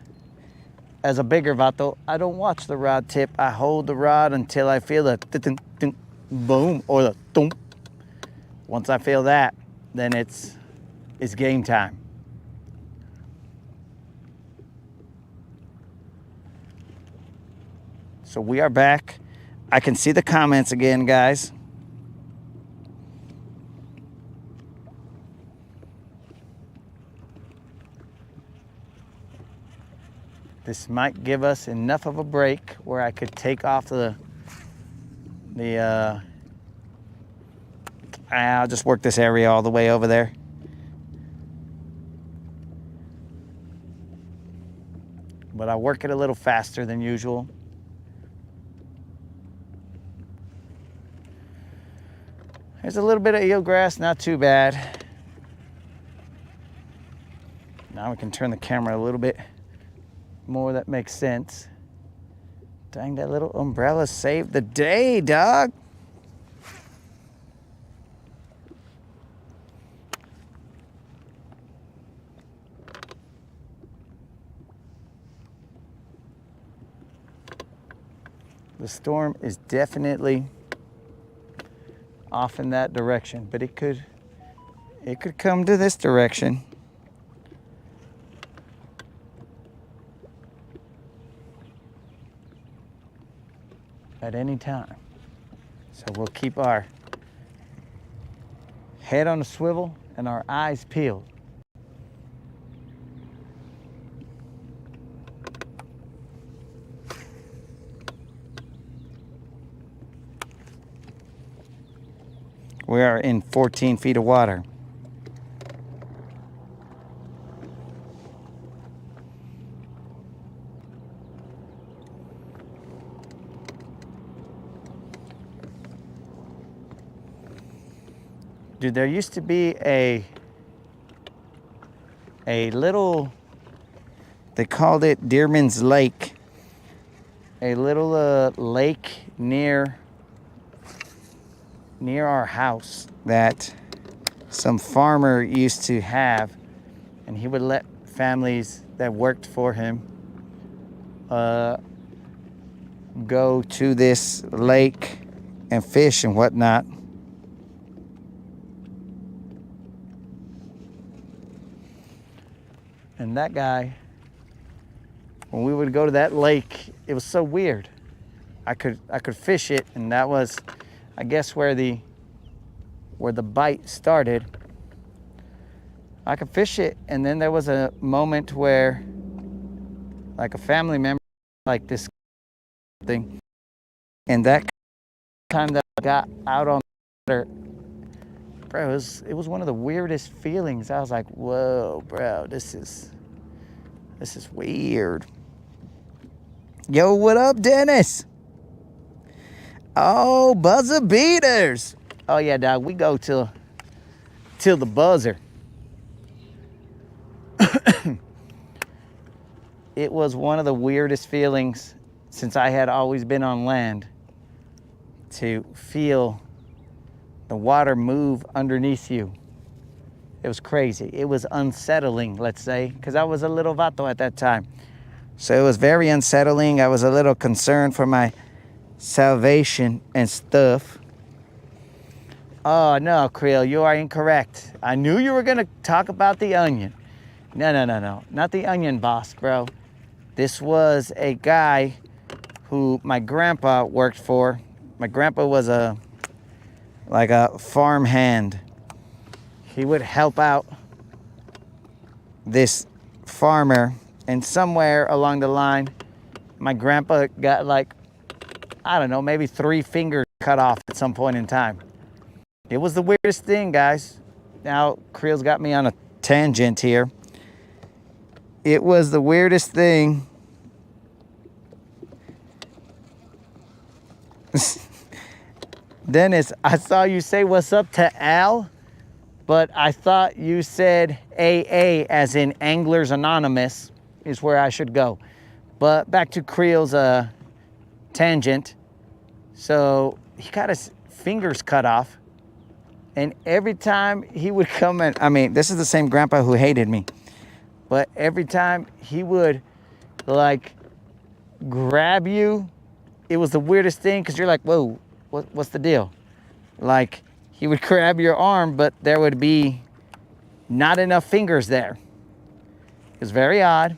as a bigger vato, I don't watch the rod tip. I hold the rod until I feel the boom or the thump. Once I feel that, then it's game time. So we are back. I can see the comments again, guys. This might give us enough of a break where I could take off I'll just work this area all the way over there. But I'll work it a little faster than usual. There's a little bit of eelgrass, not too bad. Now we can turn the camera a little bit more, that makes sense. Dang, that little umbrella saved the day, dog. The storm is definitely off in that direction, but it could come to this direction. At any time. So we'll keep our head on a swivel and our eyes peeled. We are in 14 feet of water. Dude, there used to be a little, they called it Deerman's Lake a little lake near our house that some farmer used to have, and he would let families that worked for him go to this lake and fish and whatnot. And that guy, when we would go to that lake, it was so weird. I could fish it, and that was, I guess, where the bite started. I could fish it, and then there was a moment where, like, a family member, like this thing, and that time that I got out on the water, bro, it was one of the weirdest feelings. I was like, whoa, bro, this is weird. Yo, what up, Dennis? Oh, buzzer beaters. Oh yeah, dog, we go till the buzzer. It was one of the weirdest feelings since I had always been on land to feel the water move underneath you. It was crazy. It was unsettling, let's say, because I was a little vato at that time. So it was very unsettling. I was a little concerned for my salvation and stuff. Oh, no, Creel, you are incorrect. I knew you were going to talk about the onion. No. Not the onion boss, bro. This was a guy who my grandpa worked for. My grandpa was like a farm hand. He would help out this farmer, and somewhere along the line, my grandpa got, like, I don't know, maybe 3 fingers cut off at some point in time. It was the weirdest thing, guys. Now, Creel's got me on a tangent here. It was the weirdest thing. Dennis, I saw you say what's up to Al, but I thought you said AA as in Anglers Anonymous is where I should go. But back to Creel's tangent. So he got his fingers cut off, and every time he would come in, I mean, this is the same grandpa who hated me, but every time he would, like, grab you, it was the weirdest thing, because you're like, whoa, what's the deal? Like, he would grab your arm, but there would be not enough fingers there. It was very odd.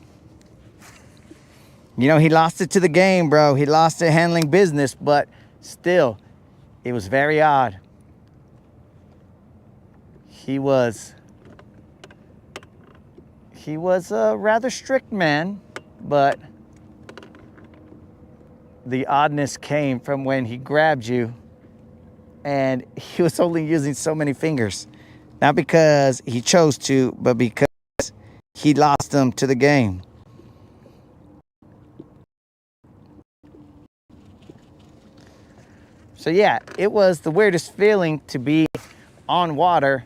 You know, he lost it to the game, bro. He lost it handling business, but still, it was very odd. He was a rather strict man, but the oddness came from when he grabbed you and he was only using so many fingers. Not because he chose to, but because he lost them to the game. So yeah, it was the weirdest feeling to be on water,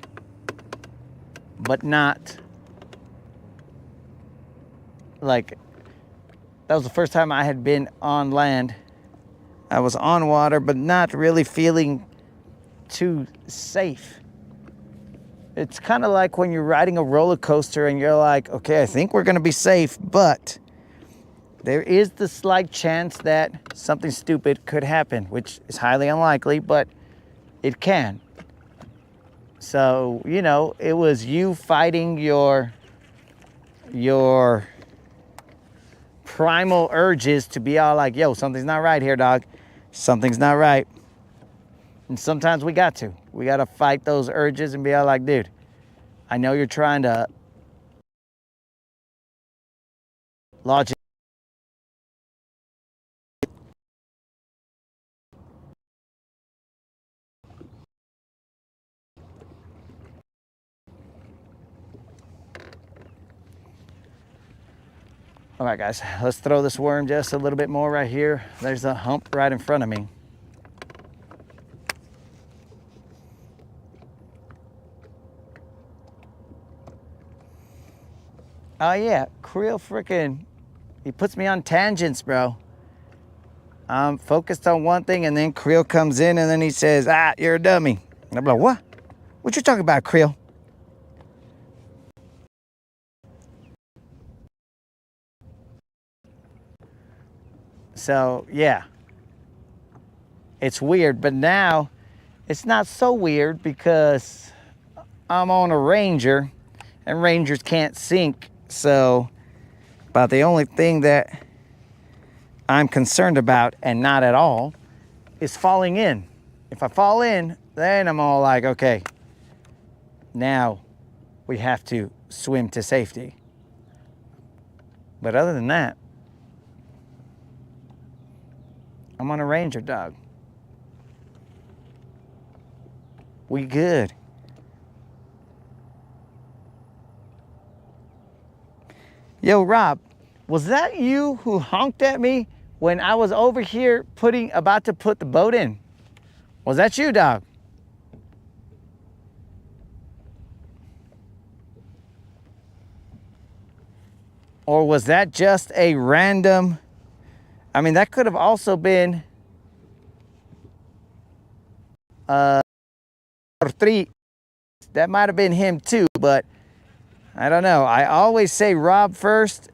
but not, like, that was the first time I had been on land. I was on water, but not really feeling too safe. It's kind of like when you're riding a roller coaster and you're like, okay, I think we're gonna be safe, but there is the slight chance that something stupid could happen, which is highly unlikely, but it can. So, you know, it was you fighting your primal urges to be all like, yo, something's not right here, dog. Something's not right. And sometimes we got to fight those urges and be all like, dude, I know you're trying to logic. All right, guys, let's throw this worm just a little bit more right here. There's a hump right in front of me. Oh yeah, Creel freaking, he puts me on tangents, bro. I'm focused on one thing, and then Creel comes in, and then he says, "Ah, you're a dummy." And I'm like, "What? What you talking about, Creel?" So yeah, it's weird, but now it's not so weird because I'm on a Ranger, and Rangers can't sink. So about the only thing that I'm concerned about, and not at all, is falling in. If I fall in, then I'm all like, okay, now we have to swim to safety. But other than that, I'm on a Ranger, dog. We good. Yo, Rob, was that you who honked at me when I was over here about to put the boat in? Was that you, dog? Or was that just a random, I mean, that could have also been three. That might have been him too, but I don't know. I always say Rob first,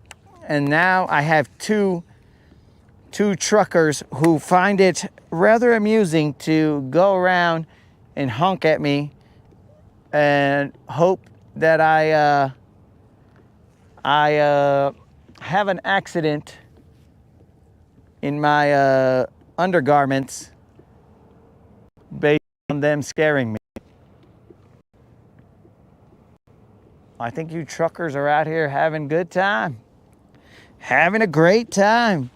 and now I have two truckers who find it rather amusing to go around and honk at me and hope that I have an accident in my undergarments based on them scaring me. I think you truckers are out here having a good time. Having a great time.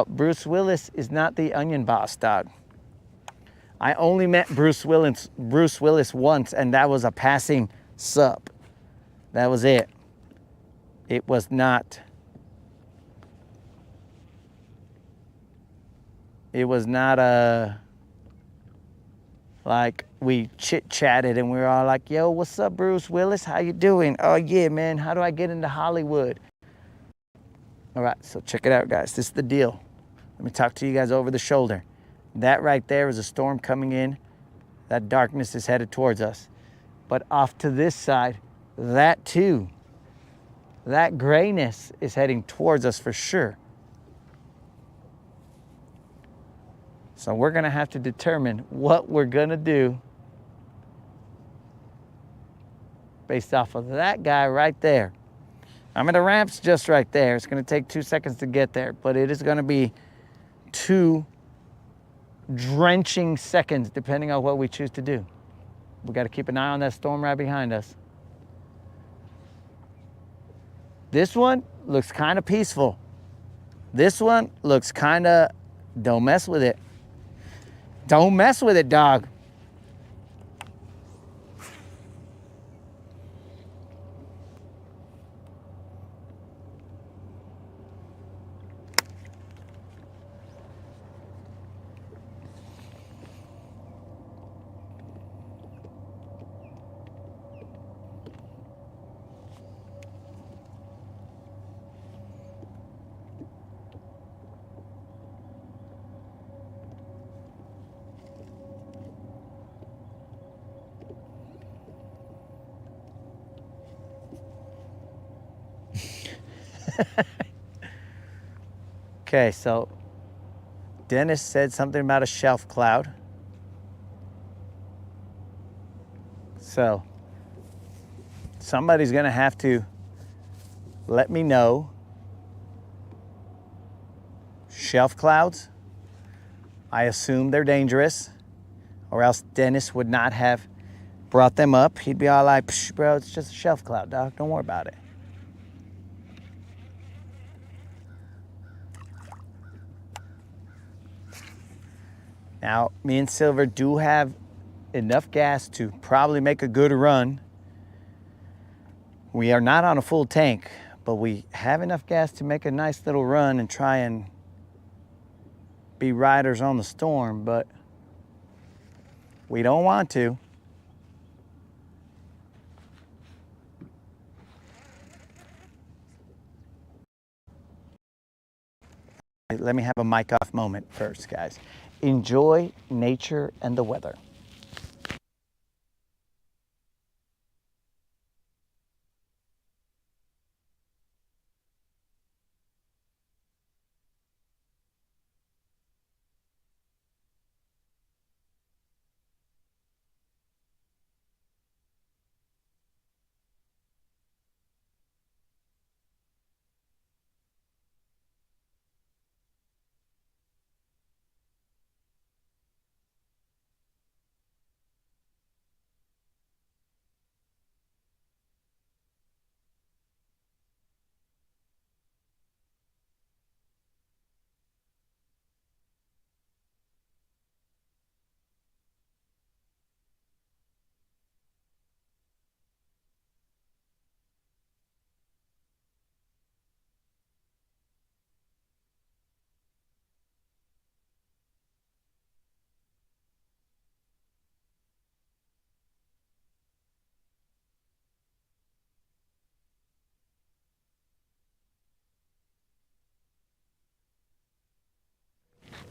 Bruce Willis is not the Onion Boss, dog. I only met Bruce Willis once, and that was a passing sup. That was it. It was not like we chit-chatted and we were all like, "Yo, what's up, Bruce Willis? How you doing? Oh yeah, man, how do I get into Hollywood?" All right, so check it out, guys. This is the deal. Let me talk to you guys over the shoulder. That right there is a storm coming in. That darkness is headed towards us. But off to this side, that too, that grayness is heading towards us for sure. So we're gonna have to determine what we're gonna do based off of that guy right there. I mean, the ramp's just right there. It's gonna take 2 seconds to get there, but it is gonna be 2 drenching seconds depending on what we choose to do. We gotta keep an eye on that storm right behind us. This one looks kind of peaceful. This one looks kind of, don't mess with it. Don't mess with it, dog. Okay, so Dennis said something about a shelf cloud. So somebody's gonna have to let me know. Shelf clouds, I assume they're dangerous, or else Dennis would not have brought them up. He'd be all like, "Psh, bro, it's just a shelf cloud, dog. Don't worry about it." Now, me and Silver do have enough gas to probably make a good run. We are not on a full tank, but we have enough gas to make a nice little run and try and be riders on the storm, but we don't want to. let me have a mic off moment first, guys. Enjoy nature and the weather.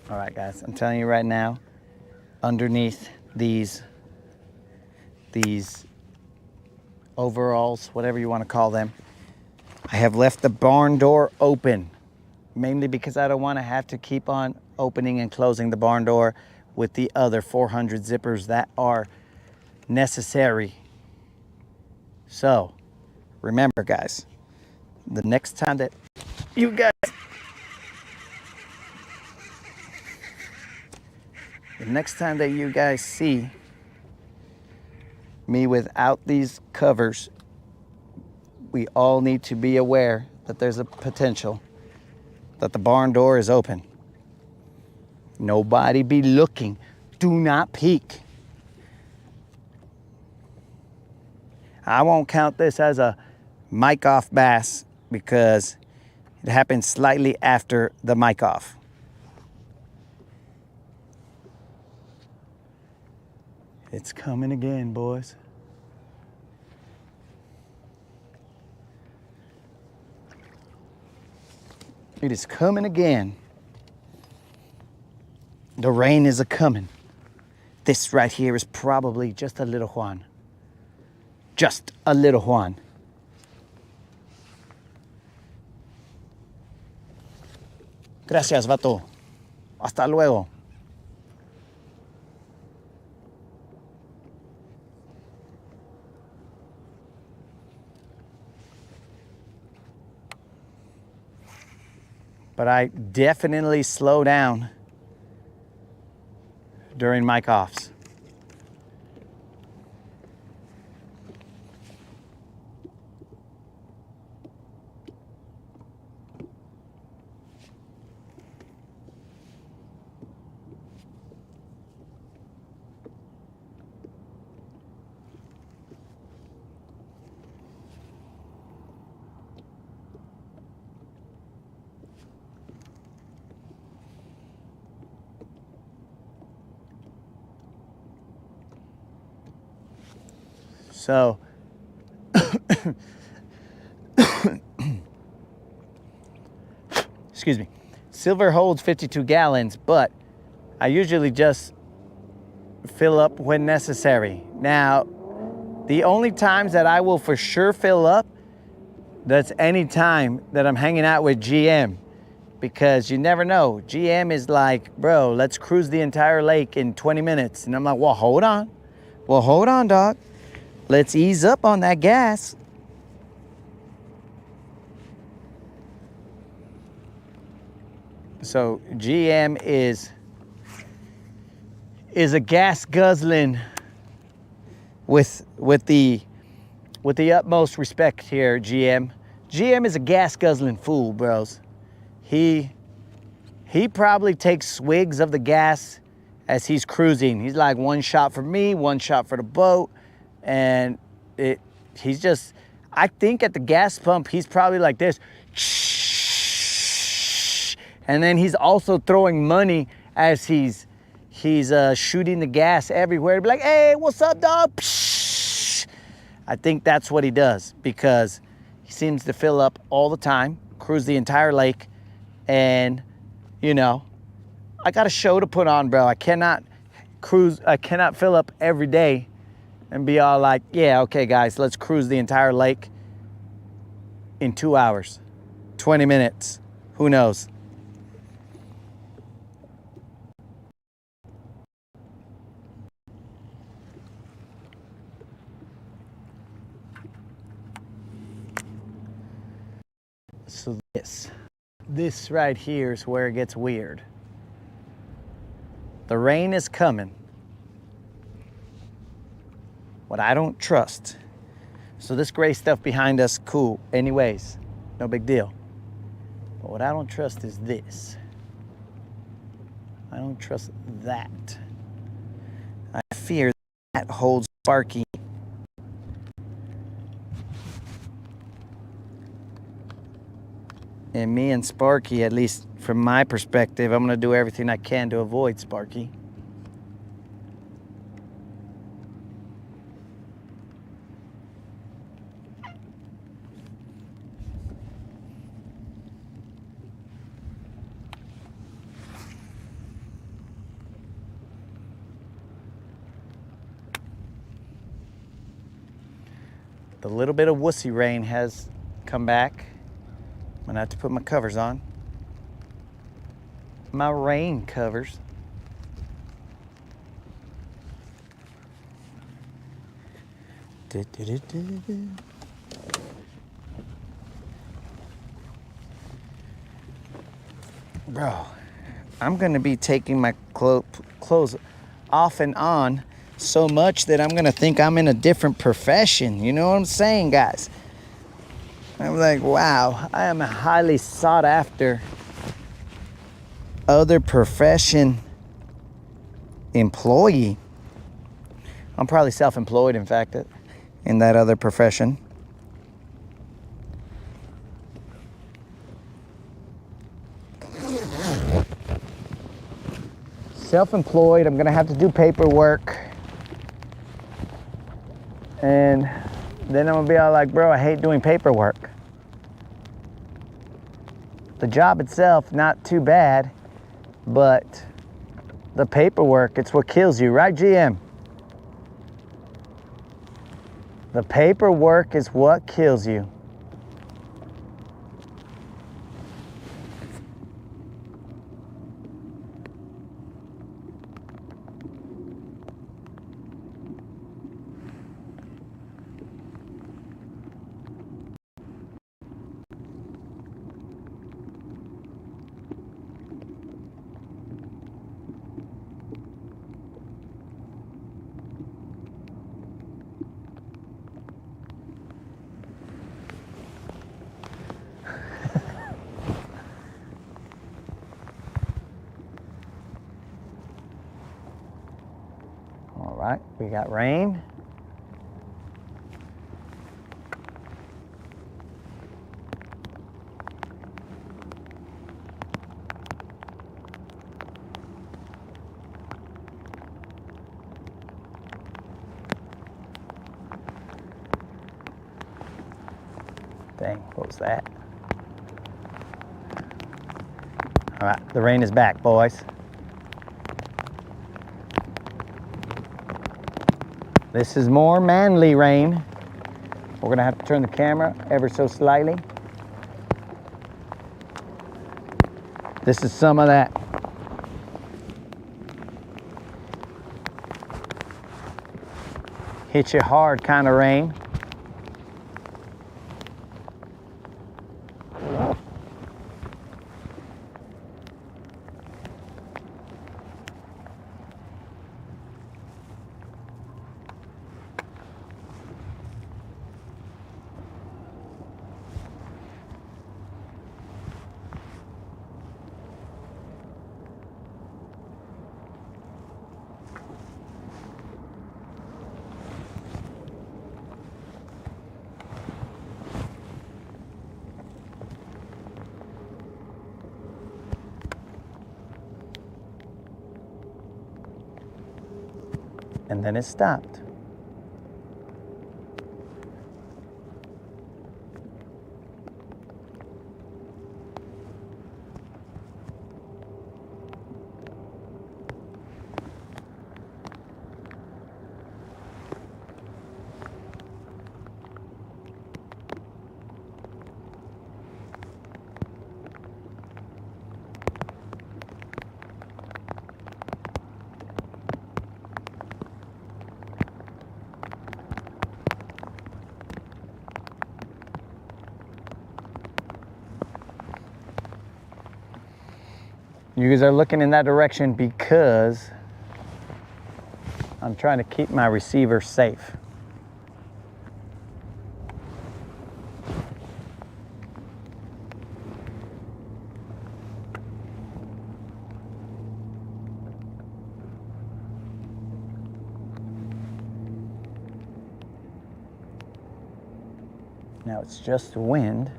All right, guys, I'm telling you right now, underneath these overalls, whatever you want to call them, I have left the barn door open, mainly because I don't want to have to keep on opening and closing the barn door with the other 400 zippers that are necessary. So, remember, guys, the next time that you guys see me without these covers, we all need to be aware that there's a potential that the barn door is open. Nobody be looking. Do not peek. I won't count this as a mic off bass because it happened slightly after the mic off. It's coming again, boys. It is coming again. The rain is a-coming. This right here is probably just a little Juan. Just a little Juan. Gracias, vato. Hasta luego. But I definitely slow down during mic offs. So, excuse me, silver holds 52 gallons, but I usually just fill up when necessary. Now, the only times that I will for sure fill up, that's any time that I'm hanging out with GM, because you never know. GM is like, bro, let's cruise the entire lake in 20 minutes. And I'm like, well, hold on. Well, hold on, dog. Let's ease up on that gas. So GM is a gas guzzling with the utmost respect here, GM. GM is a gas guzzling fool, bros. He probably takes swigs of the gas as he's cruising. He's like, one shot for me, one shot for the boat. And he's just, I think at the gas pump, he's probably like this. And then he's also throwing money as he's shooting the gas everywhere. Be like, hey, what's up, dog? I think that's what he does, because he seems to fill up all the time, cruise the entire lake, and You know, I got a show to put on, bro. I cannot cruise, I cannot fill up every day and be all like, yeah, okay, guys, let's cruise the entire lake in 2 hours, 20 minutes, who knows? So this right here is where it gets weird. The rain is coming. What I don't trust. So this gray stuff behind us, cool. Anyways, no big deal. But what I don't trust is this. I don't trust that. I fear that holds Sparky. And me and Sparky, at least from my perspective, I'm gonna do everything I can to avoid Sparky. The little bit of wussy rain has come back. I'm gonna have to put my covers on. My rain covers. Bro, I'm gonna be taking my clothes off and on so much that I'm gonna think I'm in a different profession. You know what I'm saying, guys? I'm like, wow, I am a highly sought after other profession employee. I'm probably self-employed, in fact, in that other profession. Self-employed, I'm gonna have to do paperwork. And then I'm gonna be all like, bro, I hate doing paperwork. The job itself, not too bad, but the paperwork, it's what kills you, right, GM? The paperwork is what kills you. All right, we got rain. Dang, what was that? All right, the rain is back, boys. This is more manly rain. We're gonna have to turn the camera ever so slightly. This is some of that. Hit you hard kind of rain. And then it stopped. You guys are looking in that direction because I'm trying to keep my receiver safe. Now it's just wind.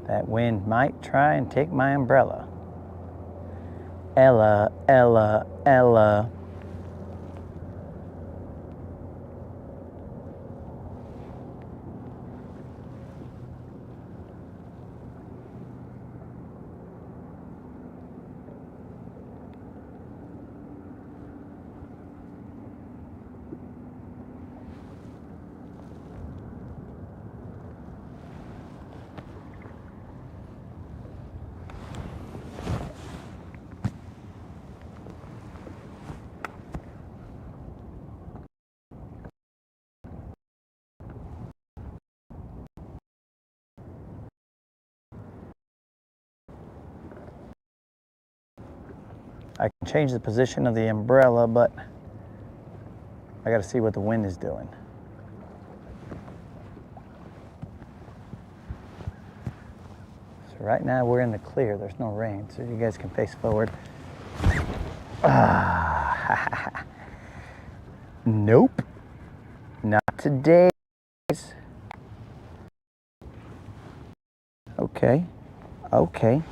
That wind might try and take my umbrella. Ella, Ella, Ella. I can change the position of the umbrella, but I got to see what the wind is doing. So right now we're in the clear. There's no rain, so you guys can face forward. Nope. Not today. Okay. Okay.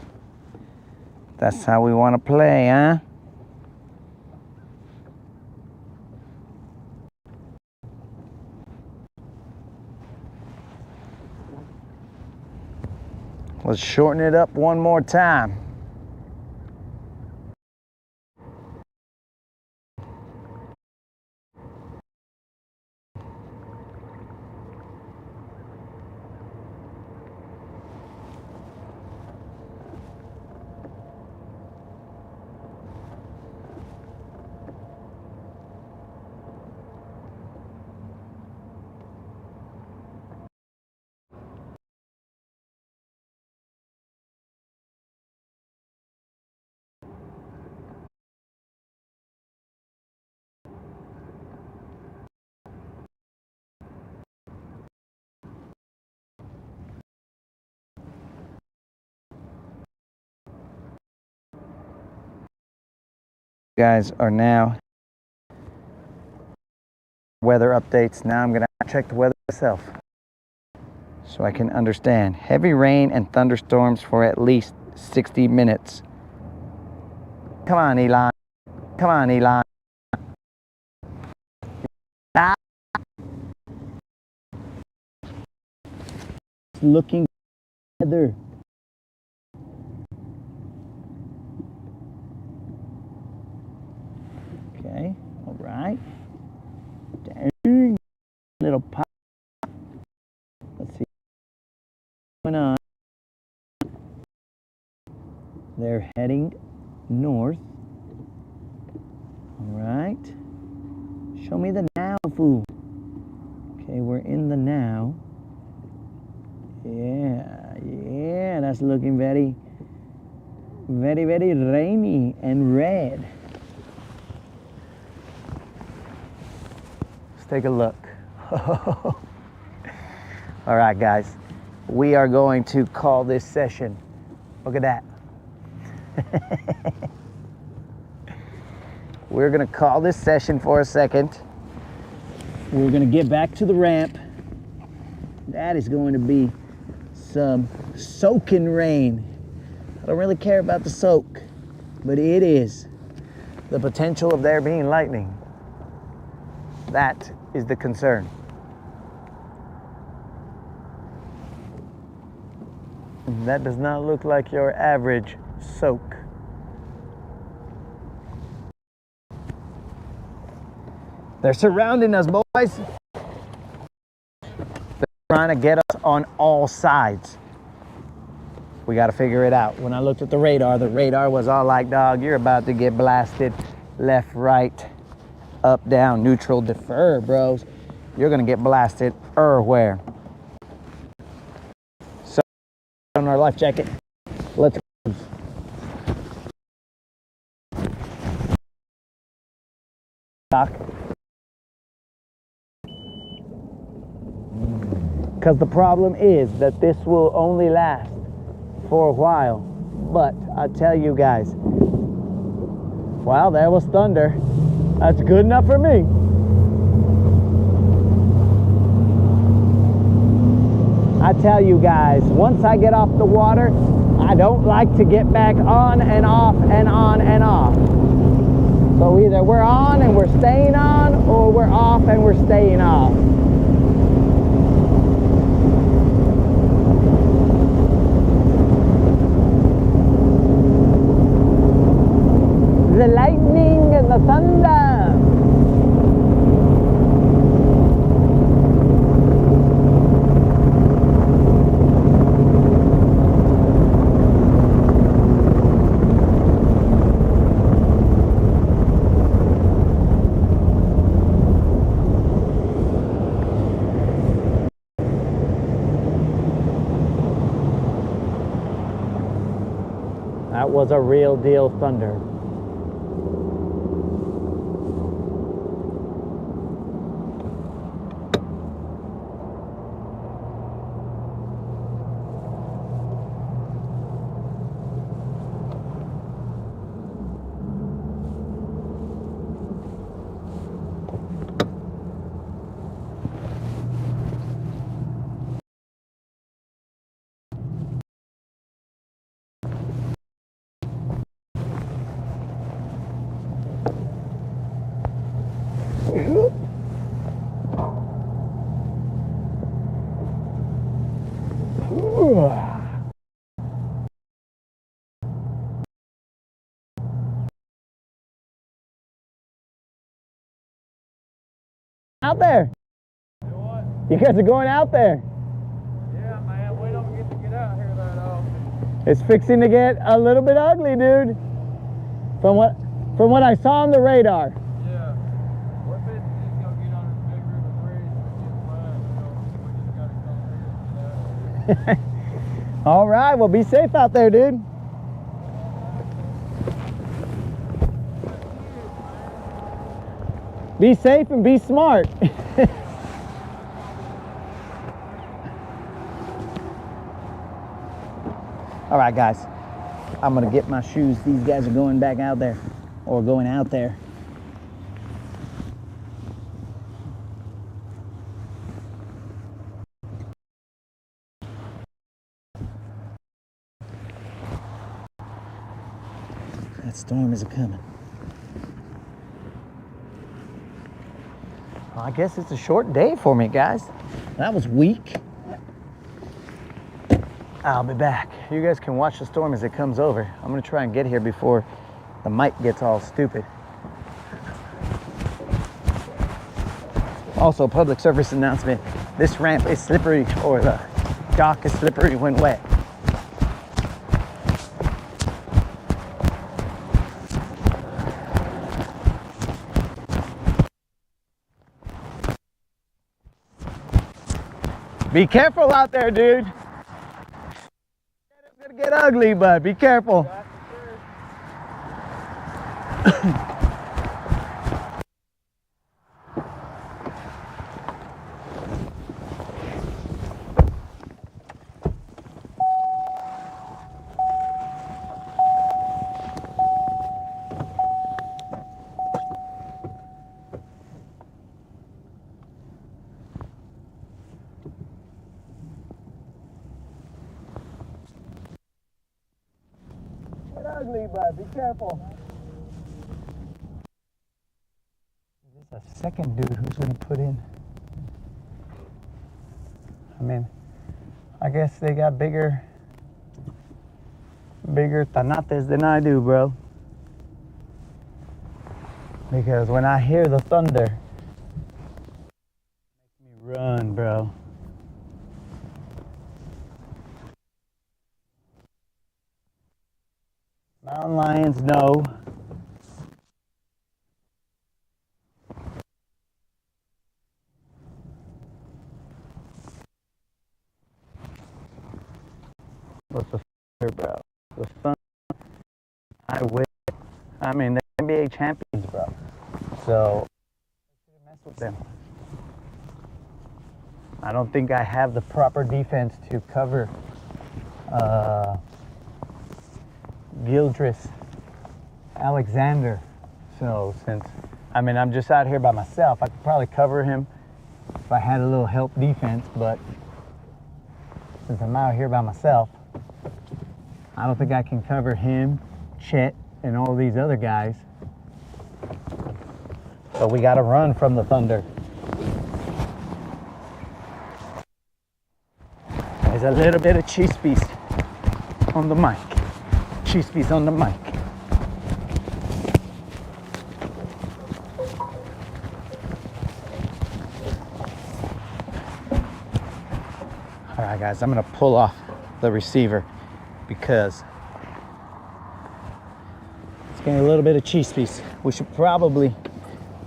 That's how we want to play, huh? Let's shorten it up one more time. Guys are now weather updates. Now I'm gonna check the weather myself so I can understand. Heavy rain and thunderstorms for at least 60 minutes. Come on, Elon. Come on, Elon. Ah. Looking weather. Okay, all right. Dang, little pop. Let's see what's going on. They're heading north. All right. Show me the now, fool. Okay, we're in the now. Yeah, that's looking very, very, very rainy and red. Let's take a look. All right, guys, we are going to call this session. Look at that. we're gonna call this session for a second. We're gonna get back to the ramp. That is going to be some soaking rain. I don't really care about the soak, but it is the potential of there being lightning. That is the concern. And that does not look like your average soak. They're surrounding us, boys. They're trying to get us on all sides. We got to figure it out. When I looked at the radar was all like, dog, you're about to get blasted left, right, up, down, neutral, defer, bros. You're going to get blasted everywhere. So, on our life jacket, let's cruise. Doc. Because the problem is that this will only last for a while. But I tell you guys, well, there was thunder. That's good enough for me. I tell you guys, once I get off the water, I don't like to get back on and off and on and off. So either we're on and we're staying on, or we're off and we're staying off. The lightning and the thunder. That was a real deal thunder. Out there. You guys are going out there. Yeah, man. We don't get to get out here that often. It's fixing to get a little bit ugly, dude. From what I saw on the radar. Yeah. We're busy just gonna get on this big river bridge and get flat. We just gotta come here and get out. All right, well, be safe out there, dude. Be safe and be smart. All right, guys, I'm gonna get my shoes. These guys are going back out there, or going out there. That storm is a-coming. Well, I guess it's a short day for me, guys. That was weak. I'll be back. You guys can watch the storm as it comes over. I'm gonna try and get here before the mic gets all stupid. Also, public service announcement. This ramp is slippery, or the dock is slippery when wet. Be careful out there, dude. It's gonna get ugly, but be careful. me, but be careful. There's a second dude who's gonna put in. I mean, I guess they got bigger tanates than I do, bro. Because when I hear the thunder, it makes me run, bro. Mountain lions, no. But the thunder, bro. The thunder, I wish. I mean, they're NBA champions, bro. So, I shouldn't mess with them. I don't think I have the proper defense to cover Gildress Alexander. So since, I mean, I'm just out here by myself, I could probably cover him if I had a little help defense, but since I'm out here by myself, I don't think I can cover him, Chet, and all these other guys. So we got to run from the thunder. There's a little bit of cheese piece on the mic. Cheese piece on the mic. All right, guys, I'm gonna pull off the receiver because it's getting a little bit of cheese piece. We should probably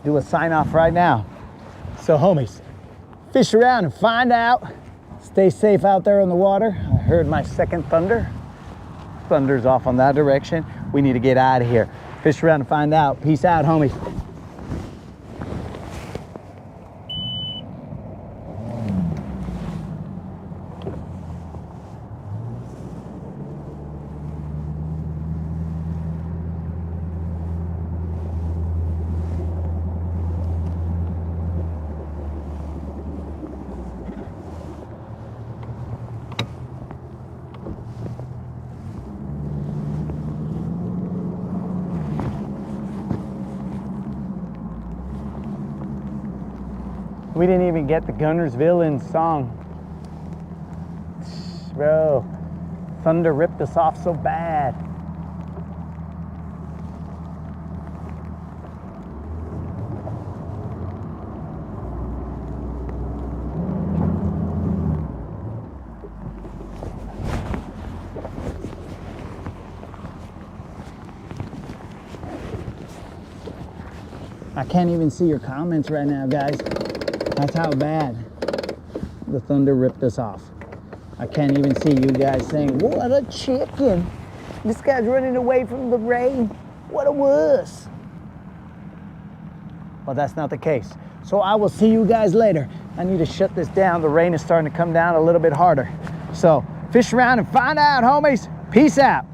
do a sign off right now. So homies, fish around and find out. Stay safe out there in the water. I heard my second thunder. Thunder's off on that direction. We need to get out of here. Fish around and find out. Peace out, homies. We didn't even get the Guntersville in song. Bro, thunder ripped us off so bad. I can't even see your comments right now, guys. That's how bad the thunder ripped us off. I can't even see you guys saying, what a chicken. This guy's running away from the rain. What a wuss. Well, that's not the case. So I will see you guys later. I need to shut this down. The rain is starting to come down a little bit harder. So fish around and find out, homies. Peace out.